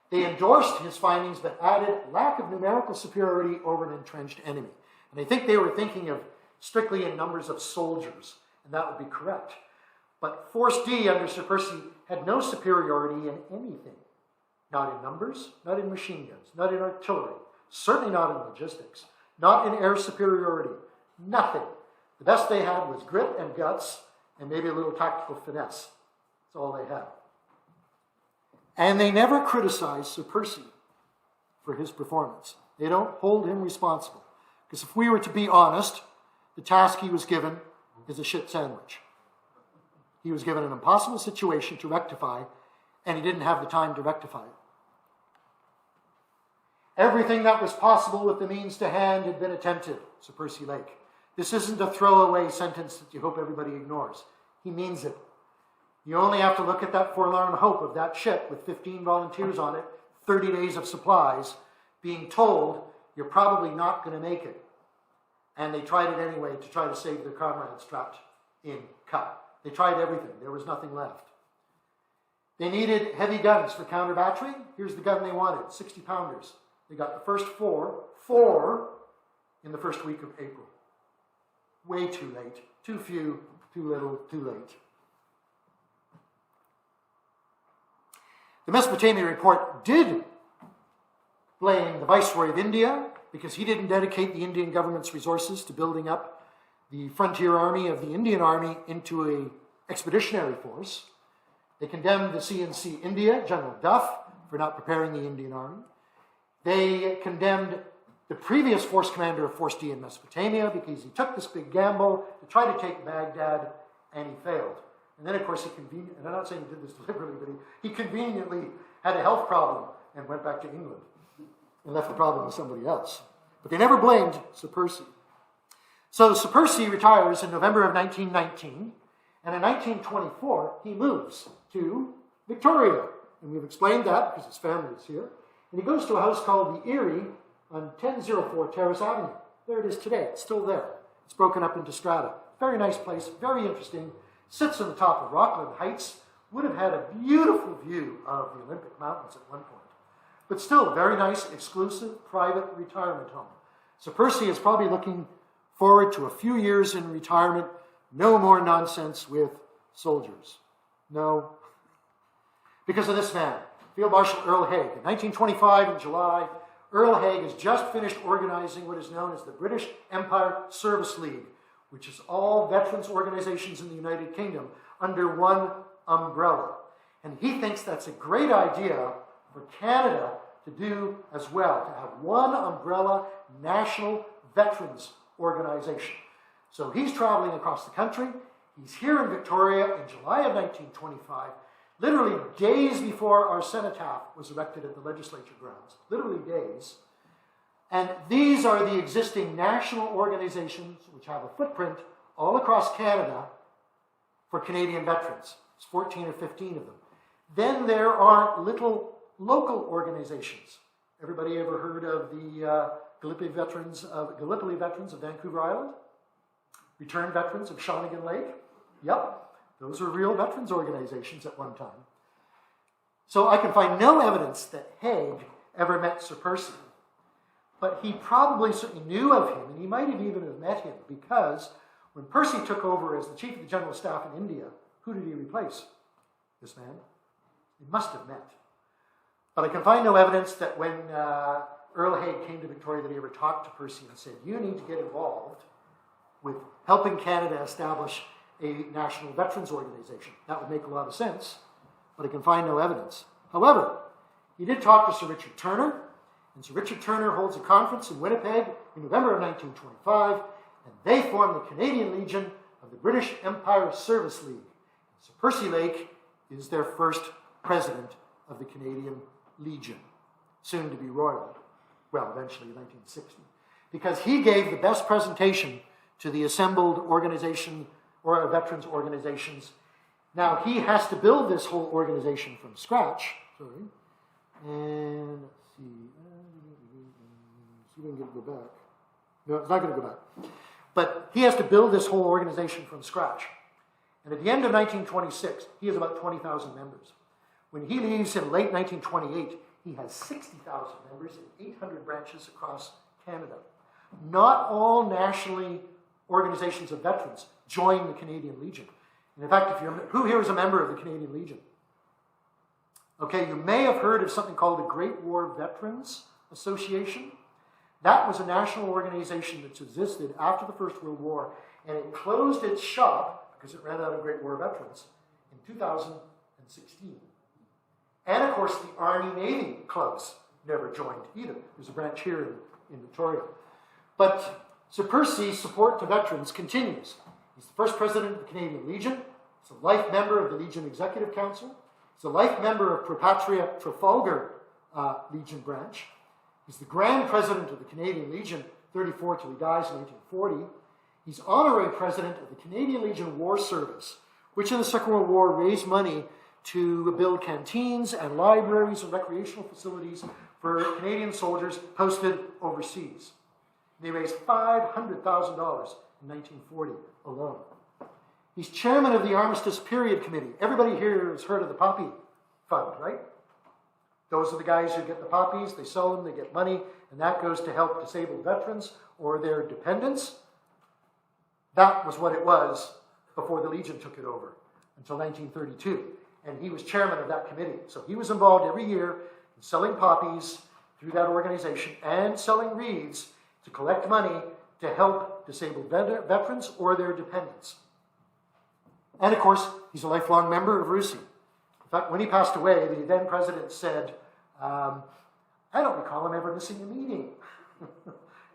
They endorsed his findings but added lack of numerical superiority over an entrenched enemy. And I think they were thinking of strictly in numbers of soldiers, and that would be correct. But Force D under Sir Percy had no superiority in anything. Not in numbers, not in machine guns, not in artillery, certainly not in logistics, not in air superiority, nothing. The best they had was grit and guts and maybe a little tactical finesse. That's all they had. And they never criticized Sir Percy for his performance. They don't hold him responsible. Because if we were to be honest, the task he was given is a shit sandwich. He was given an impossible situation to rectify, and he didn't have the time to rectify it. Everything that was possible with the means to hand had been attempted, Sir Percy Lake. This isn't a throwaway sentence that you hope everybody ignores. He means it. You only have to look at that forlorn hope of that ship with 15 volunteers on it, 30 days of supplies, being told you're probably not going to make it. And they tried it anyway to try to save their comrades trapped in Cutt. They tried everything. There was nothing left. They needed heavy guns for counter battery. Here's the gun they wanted, 60-pounders. They got the first four in the first week of April. Way too late. Too few, too little, too late. The Mesopotamia report did blame the Viceroy of India because he didn't dedicate the Indian government's resources to building up the frontier army of the Indian Army into an expeditionary force. They condemned the CNC India, General Duff, for not preparing the Indian Army. They condemned the previous force commander of Force D in Mesopotamia because he took this big gamble to try to take Baghdad, and he failed. And then, of course, and I'm not saying he did this deliberately, but he conveniently had a health problem and went back to England and left the problem with somebody else. But they never blamed Sir Percy. So Sir Percy retires in November of 1919, and in 1924, he moves to Victoria. And we've explained that because his family is here. And he goes to a house called the Erie on 1004 Terrace Avenue. There it is today. It's still there. It's broken up into strata. Very nice place, very interesting. Sits on the top of Rockland Heights. Would have had a beautiful view of the Olympic Mountains at one point. But still, very nice, exclusive, private retirement home. So Percy is probably looking forward to a few years in retirement. No more nonsense with soldiers. No. Because of this man, Field Marshal Earl Haig. In 1925, in July, Earl Haig has just finished organizing what is known as the British Empire Service League, which is all veterans organizations in the United Kingdom under one umbrella. And he thinks that's a great idea for Canada to do as well, to have one umbrella national veterans organization. So he's traveling across the country. He's here in Victoria in July of 1925, literally days before our cenotaph was erected at the legislature grounds. Literally days. And these are the existing national organizations which have a footprint all across Canada for Canadian veterans. It's 14 or 15 of them. Then there are little local organizations. Everybody ever heard of the Gallipoli veterans of Vancouver Island? Returned veterans of Shawnigan Lake? Yep, those are real veterans organizations at one time. So I can find no evidence that Haig ever met Sir Percy. But he probably certainly knew of him, and he might have even have met him, because when Percy took over as the Chief of the General Staff in India, who did he replace? This man. He must have met. But I can find no evidence that when Earl Haig came to Victoria that he ever talked to Percy and said, you need to get involved with helping Canada establish a national veterans organization. That would make a lot of sense, but I can find no evidence. However, he did talk to Sir Richard Turner, and Sir Richard Turner holds a conference in Winnipeg in November of 1925, and they form the Canadian Legion of the British Empire Service League. Sir Percy Lake is their first president of the Canadian Legion, soon to be royal, well, eventually 1960, because he gave the best presentation to the assembled organization or veterans organizations. Now, he has to build this whole organization from scratch. And let's see. See if we can go back. No, it's not going to go back. But he has to build this whole organization from scratch. And at the end of 1926, he has about 20,000 members. When he leaves in late 1928, he has 60,000 members in 800 branches across Canada. Not all nationally organizations of veterans join the Canadian Legion. And in fact, who here is a member of the Canadian Legion? Okay, you may have heard of something called the Great War Veterans Association. That was a national organization that existed after the First World War, and it closed its shop because it ran out of Great War veterans in 2016. And of course, the Army-Navy clubs never joined either. There's a branch here in Victoria. But Sir Percy's support to veterans continues. He's the first president of the Canadian Legion. He's a life member of the Legion Executive Council. He's a life member of Pro Patria Trafalgar Legion branch. He's the grand president of the Canadian Legion, 34 till he dies in 1940. He's honorary president of the Canadian Legion War Service, which in the Second World War raised money to build canteens and libraries and recreational facilities for Canadian soldiers posted overseas. They raised $500,000 in 1940 alone. He's chairman of the Armistice Period Committee. Everybody here has heard of the Poppy Fund, right? Those are the guys who get the poppies, they sell them, they get money, and that goes to help disabled veterans or their dependents. That was what it was before the Legion took it over, until 1932. And he was chairman of that committee. So he was involved every year in selling poppies through that organization and selling wreaths to collect money to help disabled veterans or their dependents. And of course, he's a lifelong member of RUSI. In fact, when he passed away, the then president said, I don't recall him ever missing a meeting.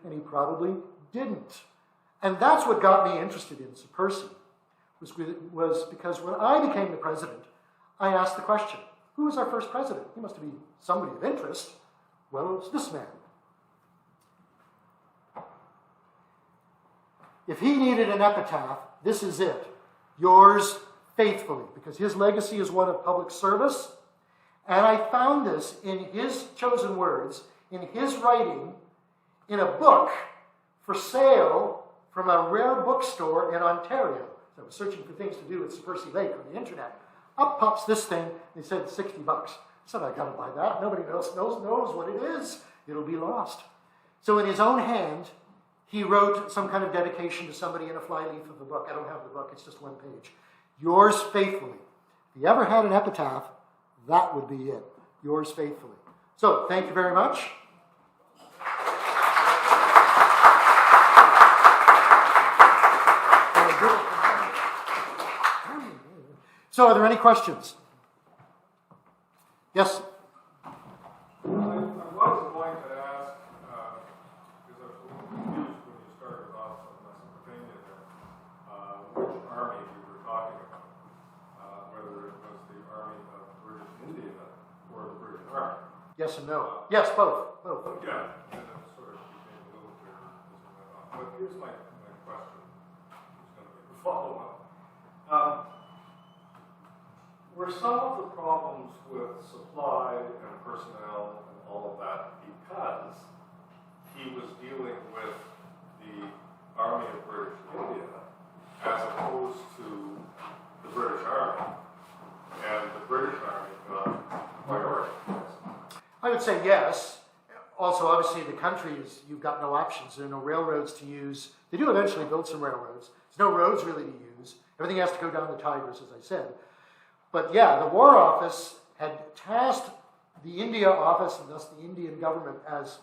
And he probably didn't. And that's what got me interested in Sir Percy, was because when I became the president, I asked the question, who was our first president? He must be somebody of interest. Well, it's this man. If he needed an epitaph, this is it. Yours faithfully, because his legacy is one of public service. And I found this in his chosen words, in his writing, in a book for sale from a rare bookstore in Ontario. So I was searching for things to do with Sir Percy Lake on the internet. Up pops this thing. They said $60. I said, I gotta buy that. Nobody else knows what it is. It'll be lost. So in his own hand, he wrote some kind of dedication to somebody in a flyleaf of the book. I don't have the book, it's just one page. Yours faithfully. If he ever had an epitaph, that would be it. Yours faithfully. So, thank you very much. So, are there any questions? Yes? I was going to ask, because I was a little confused when you started off on Mesopotamia there, which army you were talking about, whether it was the army of British India or the British Army. Yes and no. Yes, both. Both. Yeah, and it sort of became a little clearer as we went on. But here's my question, which is going to be the follow-up. Were some of the problems with supply and personnel and all of that because he was dealing with the Army of British India as opposed to the British Army, and the British Army got priority? I would say yes. Also, obviously, the country is, you've got no options. There are no railroads to use. They do eventually build some railroads. There's no roads really to use. Everything has to go down the Tigris, as I said. But yeah, the War Office had tasked the India Office, and thus the Indian government, as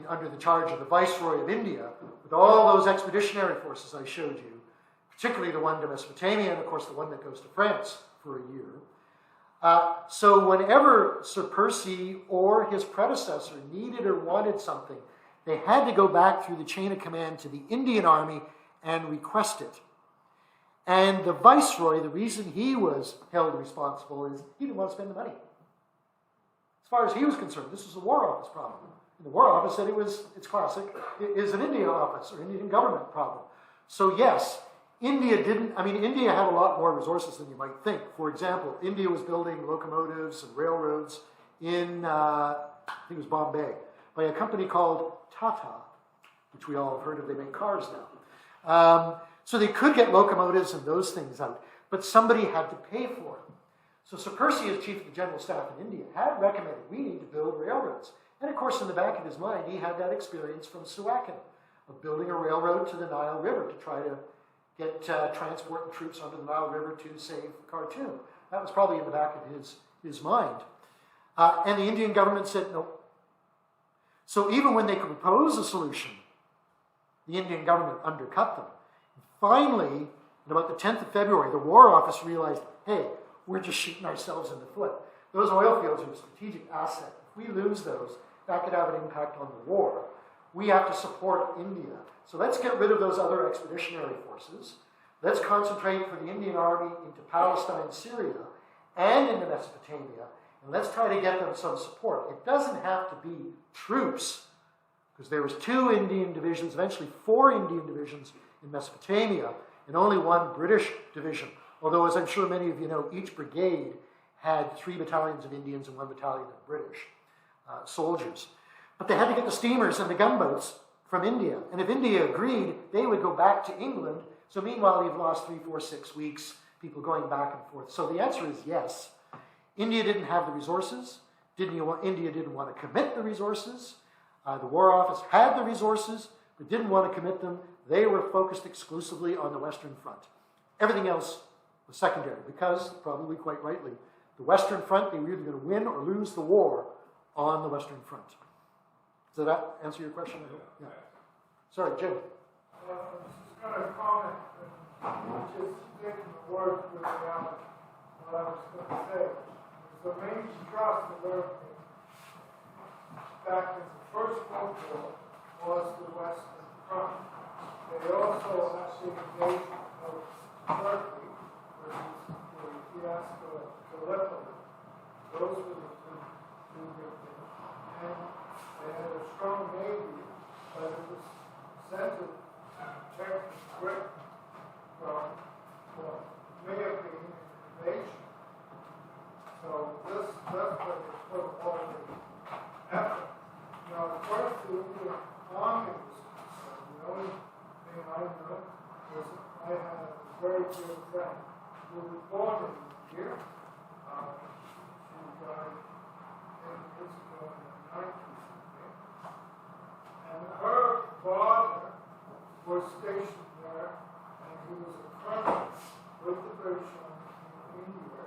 under the charge of the Viceroy of India, with all those expeditionary forces I showed you, particularly the one to Mesopotamia, and of course the one that goes to France for a year. So whenever Sir Percy or his predecessor needed or wanted something, they had to go back through the chain of command to the Indian Army and request it. And the Viceroy, the reason he was held responsible is he didn't want to spend the money. As far as he was concerned, this was a War Office problem. And the War Office said it's classic, it is an Indian office or Indian government problem. So yes, India had a lot more resources than you might think. For example, India was building locomotives and railroads in, I think it was Bombay, by a company called Tata, which we all have heard of. They make cars now. So they could get locomotives and those things out, but somebody had to pay for it. So Sir Percy, as Chief of the General Staff in India, had recommended we need to build railroads. And of course, in the back of his mind, he had that experience from Suakin of building a railroad to the Nile River to try to get transport and troops onto the Nile River to save Khartoum. That was probably in the back of his mind. And the Indian government said no. So even when they could propose a solution, the Indian government undercut them. Finally, on about the 10th of February, the War Office realized, hey, we're just shooting ourselves in the foot. Those oil fields are a strategic asset. If we lose those, that could have an impact on the war. We have to support India. So let's get rid of those other expeditionary forces. Let's concentrate for the Indian Army into Palestine, Syria, and into Mesopotamia, and let's try to get them some support. It doesn't have to be troops, because there was 2 Indian divisions, eventually 4 Indian divisions in Mesopotamia, and only 1 British division. Although, as I'm sure many of you know, each brigade had 3 battalions of Indians and 1 battalion of British soldiers. But they had to get the steamers and the gunboats from India. And if India agreed, they would go back to England. So meanwhile, you've lost 3, 4, 6 weeks, people going back and forth. So the answer is yes. India didn't have the resources. India didn't want to commit the resources. The War Office had the resources, but didn't want to commit them. They were focused exclusively on the Western Front. Everything else was secondary because, probably quite rightly, the Western Front, they were either going to win or lose the war on the Western Front. Does that answer your question? Yeah. Sorry, Jim. I was just going to comment, just taking the word for reality, what I was going to say. The main thrust of everything back in the First World War was the Western Front. They also had the invasion of Turkey, which is the fiasco of Gallipoli. Those were the two big things. And they had a strong navy, but it was sent to protect Britain from what may have been an invasion. So that's what they put all the effort. Now, as far as the Indian Army was concerned, the only thing I know was I had a very dear friend who was born in here. She died 10 years ago in the 90s, I think. And her father was stationed there, and he was a colonel with the British Army in India.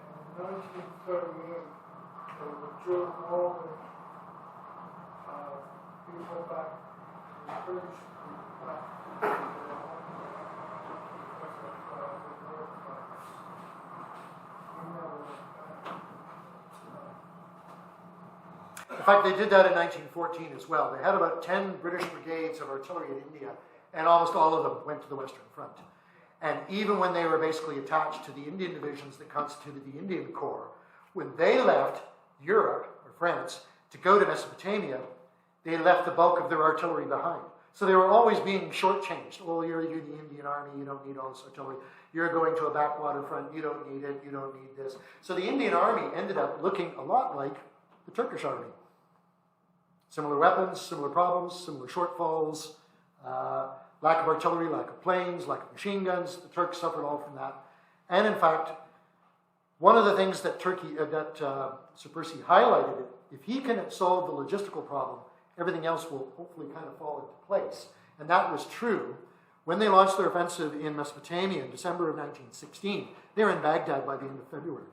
And in 1938, they were driven all the people back, the British people back to their homeland because of the war crimes. We never went back. In fact, they did that in 1914 as well. They had about 10 British brigades of artillery in India, and almost all of them went to the Western Front. And even when they were basically attached to the Indian divisions that constituted the Indian Corps, when they left Europe, or France, to go to Mesopotamia, they left the bulk of their artillery behind. So they were always being shortchanged. Oh, you're the Indian Army, you don't need all this artillery. You're going to a backwater front, you don't need it, you don't need this. So the Indian Army ended up looking a lot like the Turkish Army. Similar weapons, similar problems, similar shortfalls, lack of artillery, lack of planes, lack of machine guns. The Turks suffered all from that. And in fact, one of the things that Sir Percy highlighted, if he can solve the logistical problem, everything else will hopefully kind of fall into place. And that was true. When they launched their offensive in Mesopotamia in December of 1916, they were in Baghdad by the end of February.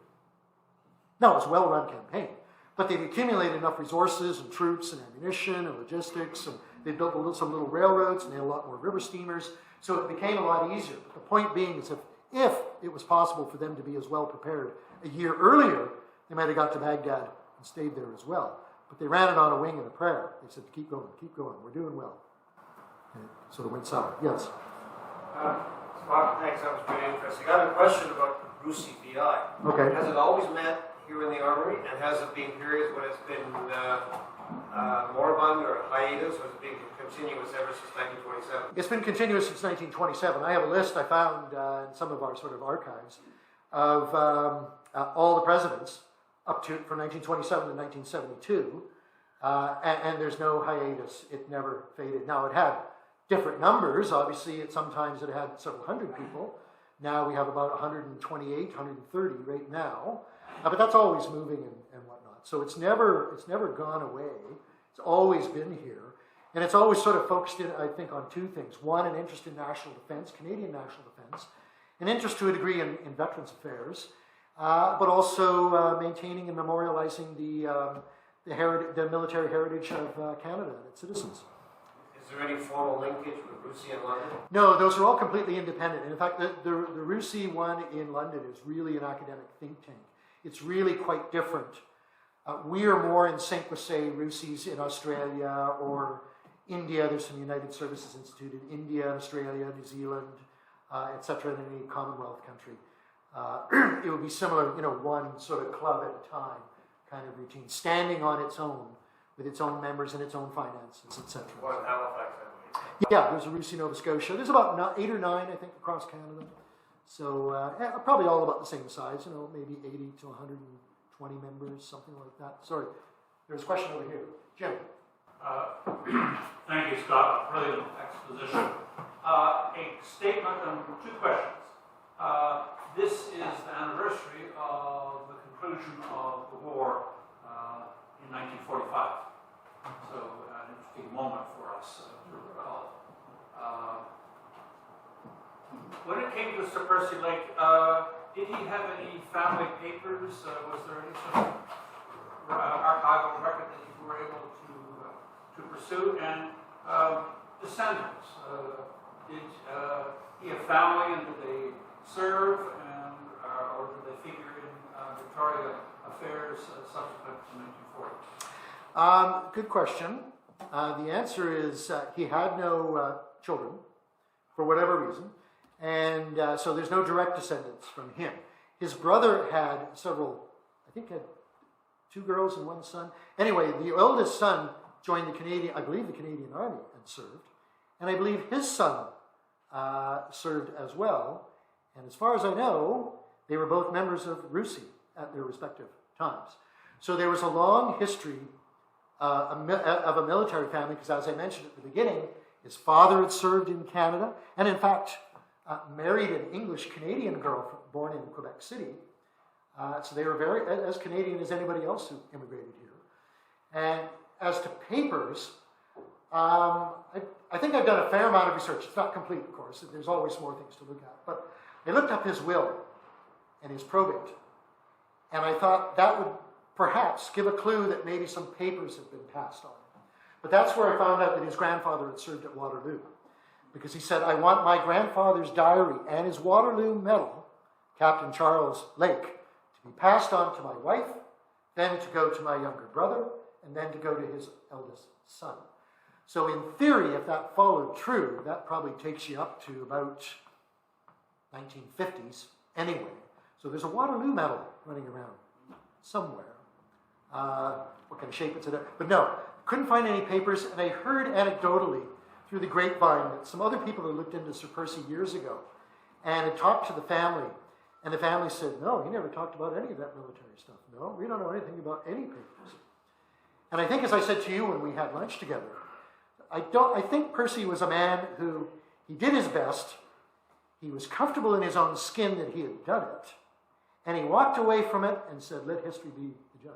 Now, it was a well-run campaign, but they'd accumulated enough resources and troops and ammunition and logistics, and they built some little railroads, and they had a lot more river steamers, so it became a lot easier. But the point being is if it was possible for them to be as well prepared a year earlier, they might have got to Baghdad and stayed there as well. But they ran it on a wing and a prayer. They said, keep going, we're doing well. And it sort of went sour. Yes? Scott, thanks, that was pretty interesting. I have a question about RUSI-VI. Okay. Has it always met here in the Armory, and has it been periods when it's been moribund or hiatus, or has it been continuous ever since 1927? It's been continuous since 1927. I have a list I found in some of our sort of archives of all the presidents up to from 1927 to 1972, and there's no hiatus. It never faded. Now, it had different numbers. Obviously, sometimes it had several hundred people. Now we have about 128, 130 right now. But that's always moving and whatnot. So it's never gone away. It's always been here. And it's always sort of focused in, I think, on two things. One, an interest in national defense, Canadian national defense, an interest to a degree in veterans affairs, but also maintaining and memorializing the military heritage of Canada and its citizens. Is there any formal linkage with RUSI in London? No, those are all completely independent. And in fact, the RUSI-I in London is really an academic think tank. It's really quite different. We are more in sync with, say, RUSI's in Australia or India. There's some United Services Institute in India, Australia, New Zealand, etc., in any Commonwealth country. It would be similar, one sort of club at a time kind of routine, standing on its own with its own members and its own finances, etc. What in Halifax, I believe. Yeah, there's a RUSI Nova Scotia. There's about 8 or 9, I think, across Canada. So probably all about the same size, maybe 80 to 120 members, something like that. Sorry, there's a question over here. Jim. Thank you, Scott. Brilliant exposition. A statement and two questions. This is the anniversary of the conclusion of the war in 1945. So an interesting moment for us to recall. When it came to Sir Percy Lake, did he have any family papers? Was there any sort of archival record that you were able to pursue? And descendants, did he have family, and did they serve, or did they figure in Victoria affairs subsequent to 1940? Good question. The answer is he had no children, for whatever reason, and so there's no direct descendants from him. His brother had several, I think had 2 girls and 1 son. Anyway, the oldest son joined the Canadian, I believe the Canadian Army, and served. And I believe his son served as well. And as far as I know, they were both members of RUSI at their respective times. So there was a long history of a military family, because as I mentioned at the beginning, his father had served in Canada, and in fact, married an English-Canadian girl born in Quebec City. So they were very as Canadian as anybody else who immigrated here. And as to papers, I think I've done a fair amount of research. It's not complete, of course. There's always more things to look at. But I looked up his will and his probate. And I thought that would perhaps give a clue that maybe some papers have been passed on. But that's where I found out that his grandfather had served at Waterloo. Because he said, I want my grandfather's diary and his Waterloo medal, Captain Charles Lake, to be passed on to my wife, then to go to my younger brother, and then to go to his eldest son. So in theory, if that followed true, that probably takes you up to about 1950s anyway. So there's a Waterloo medal running around somewhere. What kind of shape it's in? But no, couldn't find any papers, and I heard anecdotally through the grapevine that some other people had looked into Sir Percy years ago and had talked to the family, and the family said, no, he never talked about any of that military stuff. No, we don't know anything about any papers. And I think, as I said to you when we had lunch together, I think Percy was a man who, he did his best, he was comfortable in his own skin that he had done it, and he walked away from it and said, let history be the judge.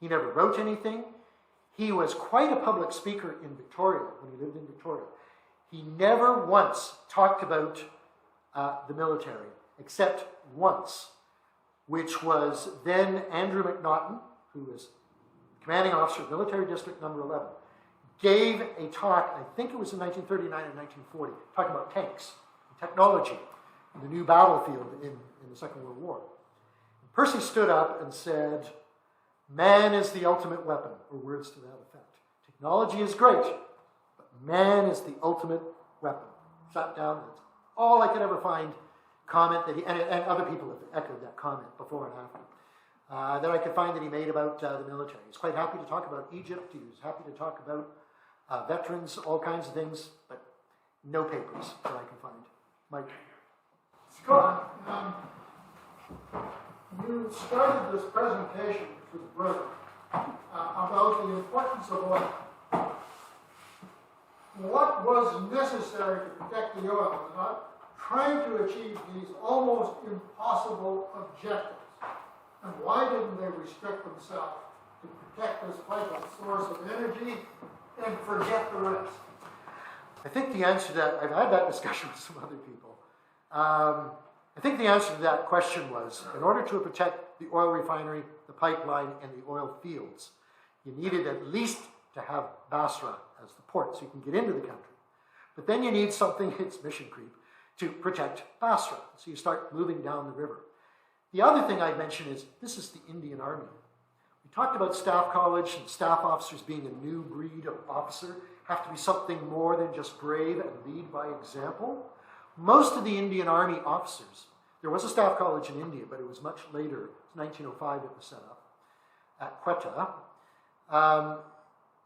He never wrote anything. He was quite a public speaker in Victoria, when he lived in Victoria. He never once talked about the military, except once, which was then Andrew McNaughton, who was commanding officer of Military District Number 11, gave a talk, I think it was in 1939 or 1940, talking about tanks and technology and the new battlefield in the Second World War. And Percy stood up and said, man is the ultimate weapon, or words to that effect. Technology is great, but man is the ultimate weapon. Sat down, that's all I could ever find comment that he, and other people have echoed that comment before and after, that I could find that he made about the military. He's quite happy to talk about Egypt, he was happy to talk about veterans, all kinds of things, but no papers that I can find. Mike? Scott, you started this presentation, which was brilliant, about the importance of oil. What was necessary to protect the oil in not trying to achieve these almost impossible objectives? And why didn't they restrict themselves to protect this vital source of energy and forget the rest? I think the answer to that, I've had that discussion with some other people. I think the answer to that question was, in order to protect the oil refinery, the pipeline, and the oil fields, you needed at least to have Basra as the port so you can get into the country. But then you need something, it's mission creep, to protect Basra. So you start moving down the river. The other thing I'd mention is, this is the Indian Army. We talked about staff college and staff officers being a new breed of officer, have to be something more than just brave and lead by example. Most of the Indian Army officers, there was a staff college in India, but it was much later, it was 1905 it was set up, at Quetta.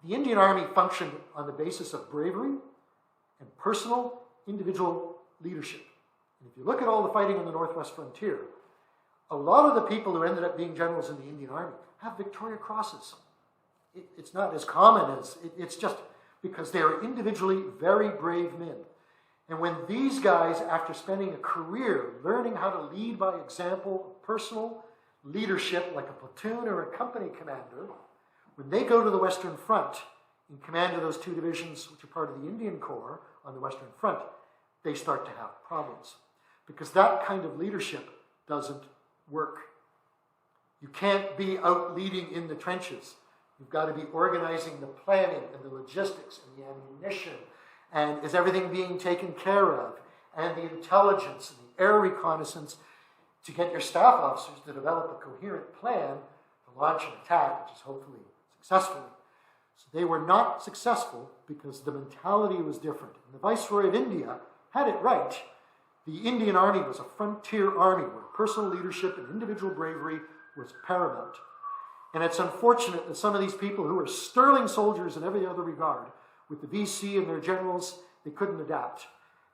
The Indian Army functioned on the basis of bravery and personal, individual leadership. And if you look at all the fighting on the Northwest frontier, a lot of the people who ended up being generals in the Indian Army have Victoria Crosses. It's not as common as, it's just because they are individually very brave men. And when these guys, after spending a career learning how to lead by example, personal leadership like a platoon or a company commander, when they go to the Western Front in command of those 2 divisions which are part of the Indian Corps on the Western Front, they start to have problems. Because that kind of leadership doesn't work. You can't be out leading in the trenches. You've got to be organizing the planning and the logistics and the ammunition, and is everything being taken care of, and the intelligence and the air reconnaissance to get your staff officers to develop a coherent plan to launch an attack, which is hopefully successfully. So they were not successful because the mentality was different. And the Viceroy of India had it right. The Indian Army was a frontier army where personal leadership and individual bravery was paramount. And it's unfortunate that some of these people who were sterling soldiers in every other regard, with the VC and their generals, they couldn't adapt.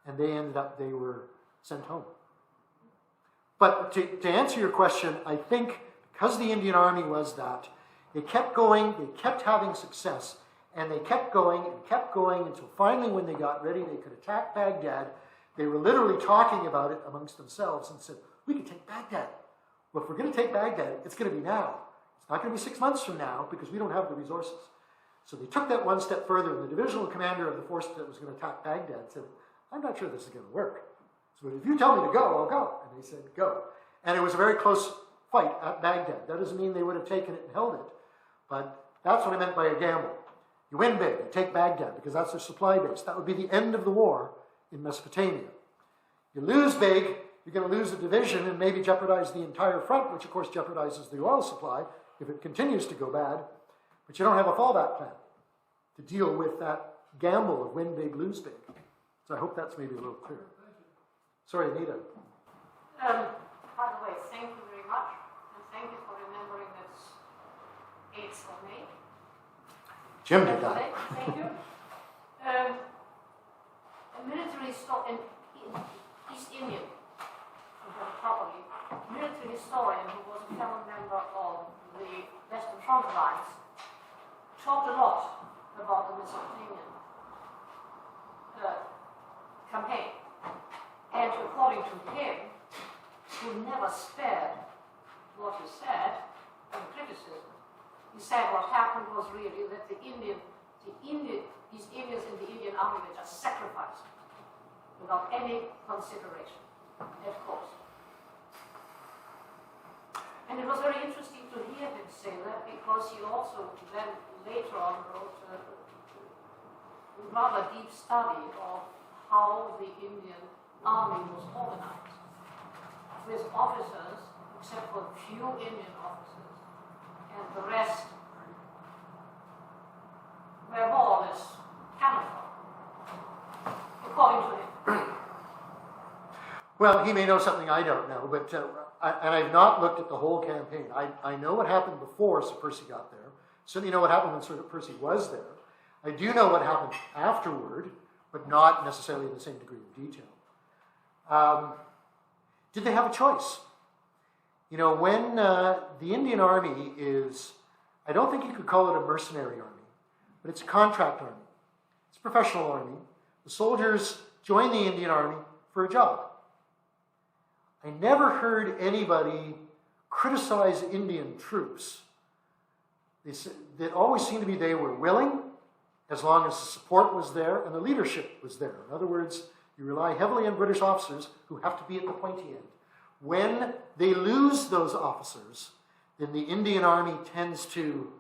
And they were sent home. But to answer your question, I think because the Indian Army was that, they kept going, they kept having success, and they kept going until finally when they got ready, they could attack Baghdad. They were literally talking about it amongst themselves and said, we can take Baghdad. Well, if we're going to take Baghdad, it's going to be now. It's not going to be 6 months from now because we don't have the resources. So they took that one step further, and the divisional commander of the force that was going to attack Baghdad said, I'm not sure this is going to work. So if you tell me to go, I'll go. And they said, go. And it was a very close fight at Baghdad. That doesn't mean they would have taken it and held it, but that's what I meant by a gamble. You win big, you take Baghdad, because that's their supply base. That would be the end of the war in Mesopotamia. You lose big, you're going to lose a division and maybe jeopardize the entire front, which of course jeopardizes the oil supply if it continues to go bad, but you don't have a fallback plan to deal with that gamble of win big, lose big. So I hope that's maybe a little clearer. Sorry, Anita. By the way, thank you very much, and thank you for remembering that's 8th of May. Jim did that. Thank you. A military in East Indian, to put it properly, military historian who was a fellow member of the Western Front lines, talked a lot about the Mesopotamian campaign. And according to him, he never spared what he said in criticism. He said what happened was really that these Indians in the Indian army were just sacrificed without any consideration, of course. And it was very interesting to hear him say that because he also then later on wrote a rather deep study of how the Indian army was organized, with officers, except for a few Indian officers, and the rest were more or less camouflaged, according to him. Well, he may know something I don't know, but and I've not looked at the whole campaign. I know what happened before Sir Percy got there. Certainly know what happened when Sir Percy was there. I do know what happened afterward, but not necessarily in the same degree of detail. Did they have a choice? You know, when the Indian Army is, I don't think you could call it a mercenary army, but it's a contract army. It's a professional army. The soldiers join the Indian Army for a job. I never heard anybody criticize Indian troops. It always seemed to be they were willing, as long as the support was there and the leadership was there. In other words, you rely heavily on British officers who have to be at the pointy end. When they lose those officers, then the Indian Army tends to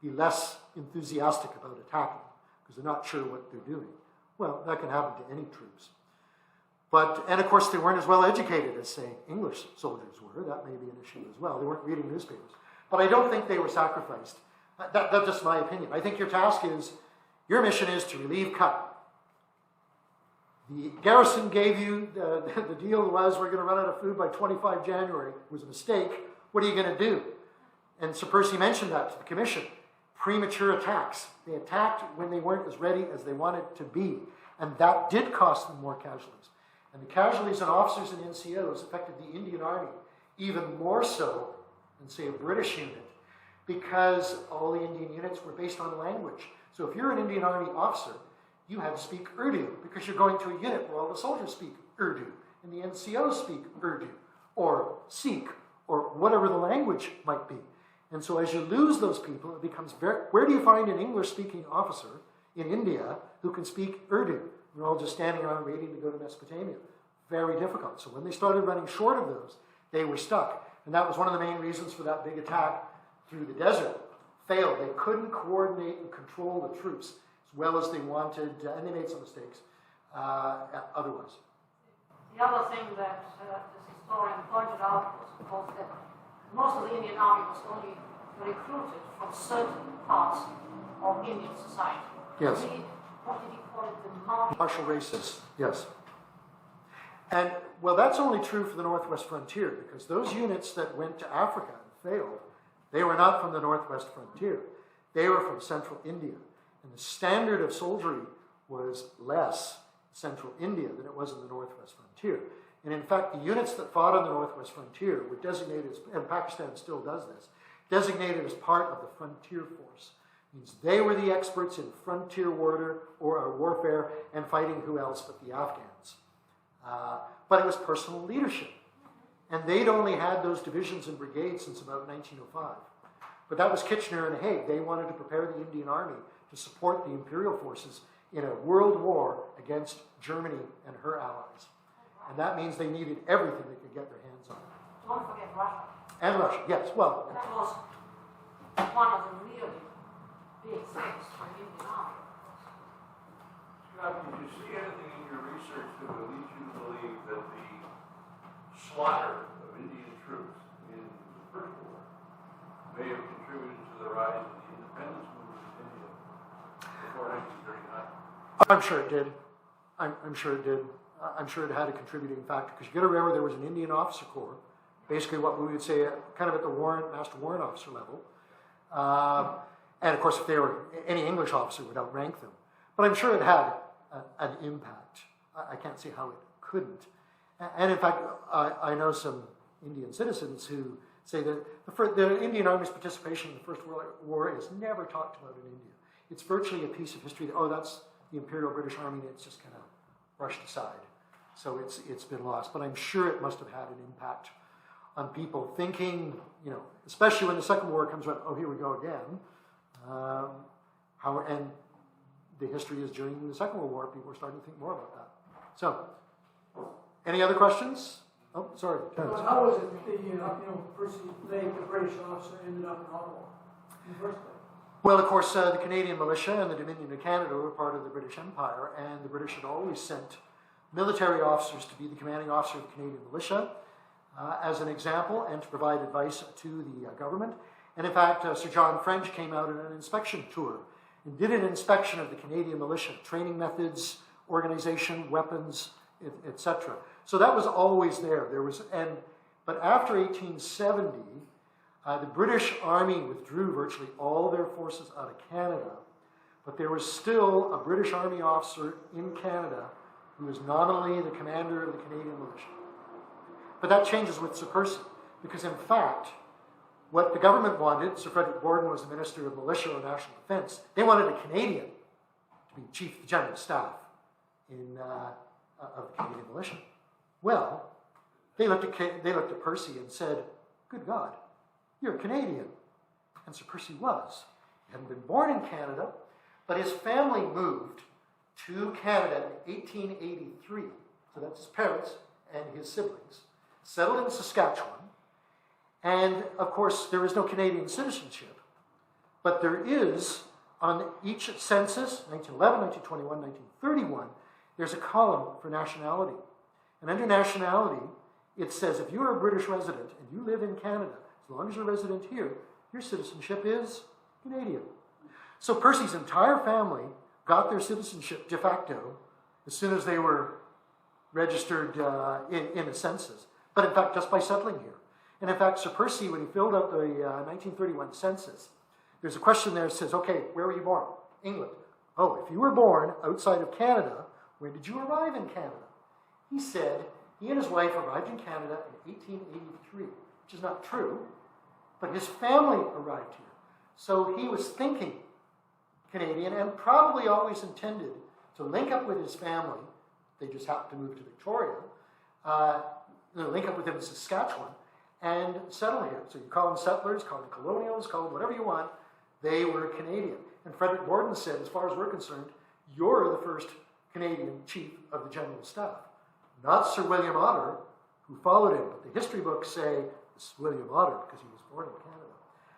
be less enthusiastic about attacking because they're not sure what they're doing. Well, that can happen to any troops. And of course, they weren't as well educated as, say, English soldiers were. That may be an issue as well. They weren't reading newspapers. But I don't think they were sacrificed. That's just my opinion. I think your mission is to relieve cut. The garrison gave you, the deal was we're going to run out of food by 25 January. It was a mistake. What are you going to do? And Sir Percy mentioned that to the commission. Premature attacks. They attacked when they weren't as ready as they wanted to be. And that did cost them more casualties. And the casualties and officers and NCOs affected the Indian Army even more so than, say, a British unit, because all the Indian units were based on language. So if you're an Indian Army officer, you had to speak Urdu because you're going to a unit where all the soldiers speak Urdu and the NCOs speak Urdu or Sikh or whatever the language might be. And so as you lose those people, it becomes where do you find an English-speaking officer in India who can speak Urdu? They're all just standing around waiting to go to Mesopotamia. Very difficult. So when they started running short of those, they were stuck. And that was one of the main reasons for that big attack through the desert. Failed. They couldn't coordinate and control the troops as well as they wanted, and they made some mistakes otherwise. The other thing that this historian pointed out was, of course, that most of the Indian army was only recruited from certain parts of Indian society. Yes. What did he call it? The Martial races, yes. And, well, that's only true for the Northwest Frontier, because those units that went to Africa and failed, they were not from the Northwest Frontier. They were from Central India. And the standard of soldiery was less Central India than it was in the Northwest Frontier. And in fact, the units that fought on the Northwest Frontier were designated, and Pakistan still does this, designated as part of the frontier force. It means they were the experts in frontier warfare and fighting who else but the Afghans. But it was personal leadership. And they'd only had those divisions and brigades since about 1905. But that was Kitchener and Haig. They wanted to prepare the Indian Army to support the imperial forces in a world war against Germany and her allies. And that means they needed everything they could get their hands on. Don't forget Russia. And Russia, yes. Well, That was one of the really big things for the Indian Army. Scott, did you see anything in your research that would lead you to believe that the slaughter of Indian troops in the First War may have contributed to the rise of the independence movement in India before 1939? I'm sure it did. I'm sure it did. I'm sure it had a contributing factor, because you got to remember there was an Indian officer corps, basically what we would say kind of at the master warrant officer level. And of course, if they were any English officer would outrank them. But I'm sure it had an impact. I can't see how it couldn't. And in fact, I know some Indian citizens who say that the Indian Army's participation in the First World War is never talked about in India. It's virtually a piece of history that, oh, that's the Imperial British Army, and it's just kind of brushed aside. So it's been lost. But I'm sure it must have had an impact on people thinking, you know, especially when the Second War comes around, oh, here we go again. And the history is during the Second World War, people are starting to think more about that. So, any other questions? Oh, sorry. Well, how was it that Percy Lake, the British officer, ended up in Ottawa in the first place? Well, of course, the Canadian militia and the Dominion of Canada were part of the British Empire, and the British had always sent military officers to be the commanding officer of the Canadian militia, as an example, and to provide advice to the government. And in fact, Sir John French came out on an inspection tour and did an inspection of the Canadian militia, training methods, organization, weapons, etc. So that was always there. But after 1870, the British Army withdrew virtually all their forces out of Canada, but there was still a British Army officer in Canada who was nominally the commander of the Canadian militia. But that changes with Sir Percy, because in fact, what the government wanted, Sir Frederick Gordon was the Minister of Militia and National Defence, they wanted a Canadian to be Chief of the General Staff of the Canadian militia. Well, they looked at Percy and said, good God, you're a Canadian. And Sir Percy was. He hadn't been born in Canada, but his family moved to Canada in 1883. So that's his parents and his siblings. Settled in Saskatchewan. And, of course, there is no Canadian citizenship. But there is, on each census, 1911, 1921, 1931, there's a column for nationality. And under nationality, it says if you're a British resident and you live in Canada, as long as you're a resident here, your citizenship is Canadian. So Percy's entire family got their citizenship de facto as soon as they were registered in a census. But in fact, just by settling here. And in fact, Sir Percy, when he filled out the 1931 census, there's a question there that says, okay, where were you born? England. Oh, if you were born outside of Canada, when did you arrive in Canada? He said he and his wife arrived in Canada in 1883, which is not true, but his family arrived here. So he was thinking Canadian and probably always intended to link up with his family. They just happened to move to Victoria. Link up with him in Saskatchewan and settle here. So you call them settlers, call them colonials, call them whatever you want. They were Canadian. And Frederick Gordon said, as far as we're concerned, you're the first Canadian chief of the General Staff. Not Sir William Otter, who followed him, but the history books say it's William Otter because he was born in Canada.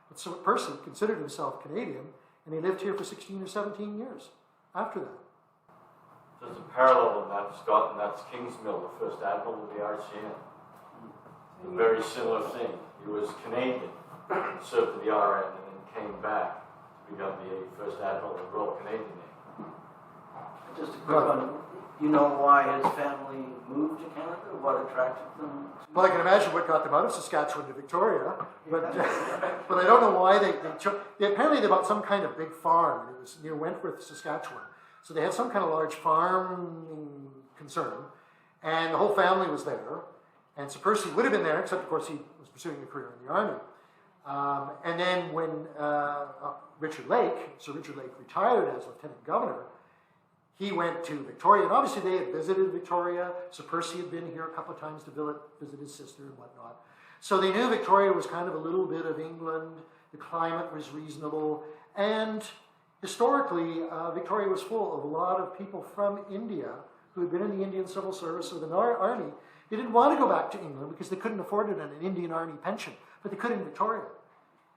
But Sir Percy considered himself Canadian, and he lived here for 16 or 17 years after that. There's a parallel in that, Scott, and that's Kingsmill, the first admiral of the RCN. A very similar thing. He was Canadian, served to the RN, and then came back to become the first Admiral of the Royal Canadian Navy. Just a quick one. You know why his family moved to Canada? What attracted them? Well, I can imagine what got them out of Saskatchewan to Victoria, but but I don't know why they chose. Apparently, they bought some kind of big farm. It was near Wentworth, Saskatchewan. So they had some kind of large farming concern, and the whole family was there. And so Percy would have been there, except of course he was pursuing a career in the army. And then when Sir Richard Lake, retired as lieutenant governor, he went to Victoria, and obviously they had visited Victoria. Sir Percy had been here a couple of times to visit his sister and whatnot. So they knew Victoria was kind of a little bit of England. The climate was reasonable, and historically, Victoria was full of a lot of people from India who had been in the Indian Civil Service or the Army. They didn't want to go back to England because they couldn't afford it in an Indian Army pension, but they could in Victoria.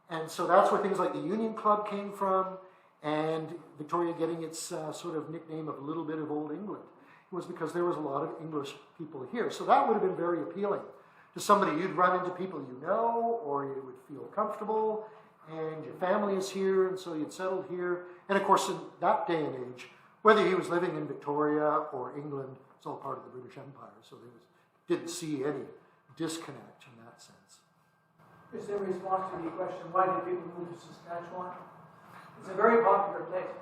And so that's where things like the Union Club came from, and Victoria getting its sort of nickname of a little bit of Old England. It was because there was a lot of English people here. So that would have been very appealing to somebody. You'd run into people you know, or you would feel comfortable, and your family is here, and so you'd settled here. And of course, in that day and age, whether he was living in Victoria or England, it's all part of the British Empire, so didn't see any disconnect in that sense. Just in response to the question, why did people move to Saskatchewan? It's a very popular place.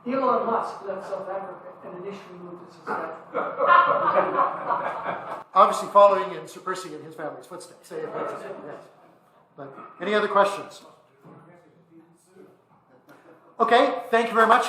Elon Musk left South Africa and initially moved to Saskatchewan. Obviously following in Sir Percy and his family's footsteps. Yes. But any other questions? Okay, thank you very much.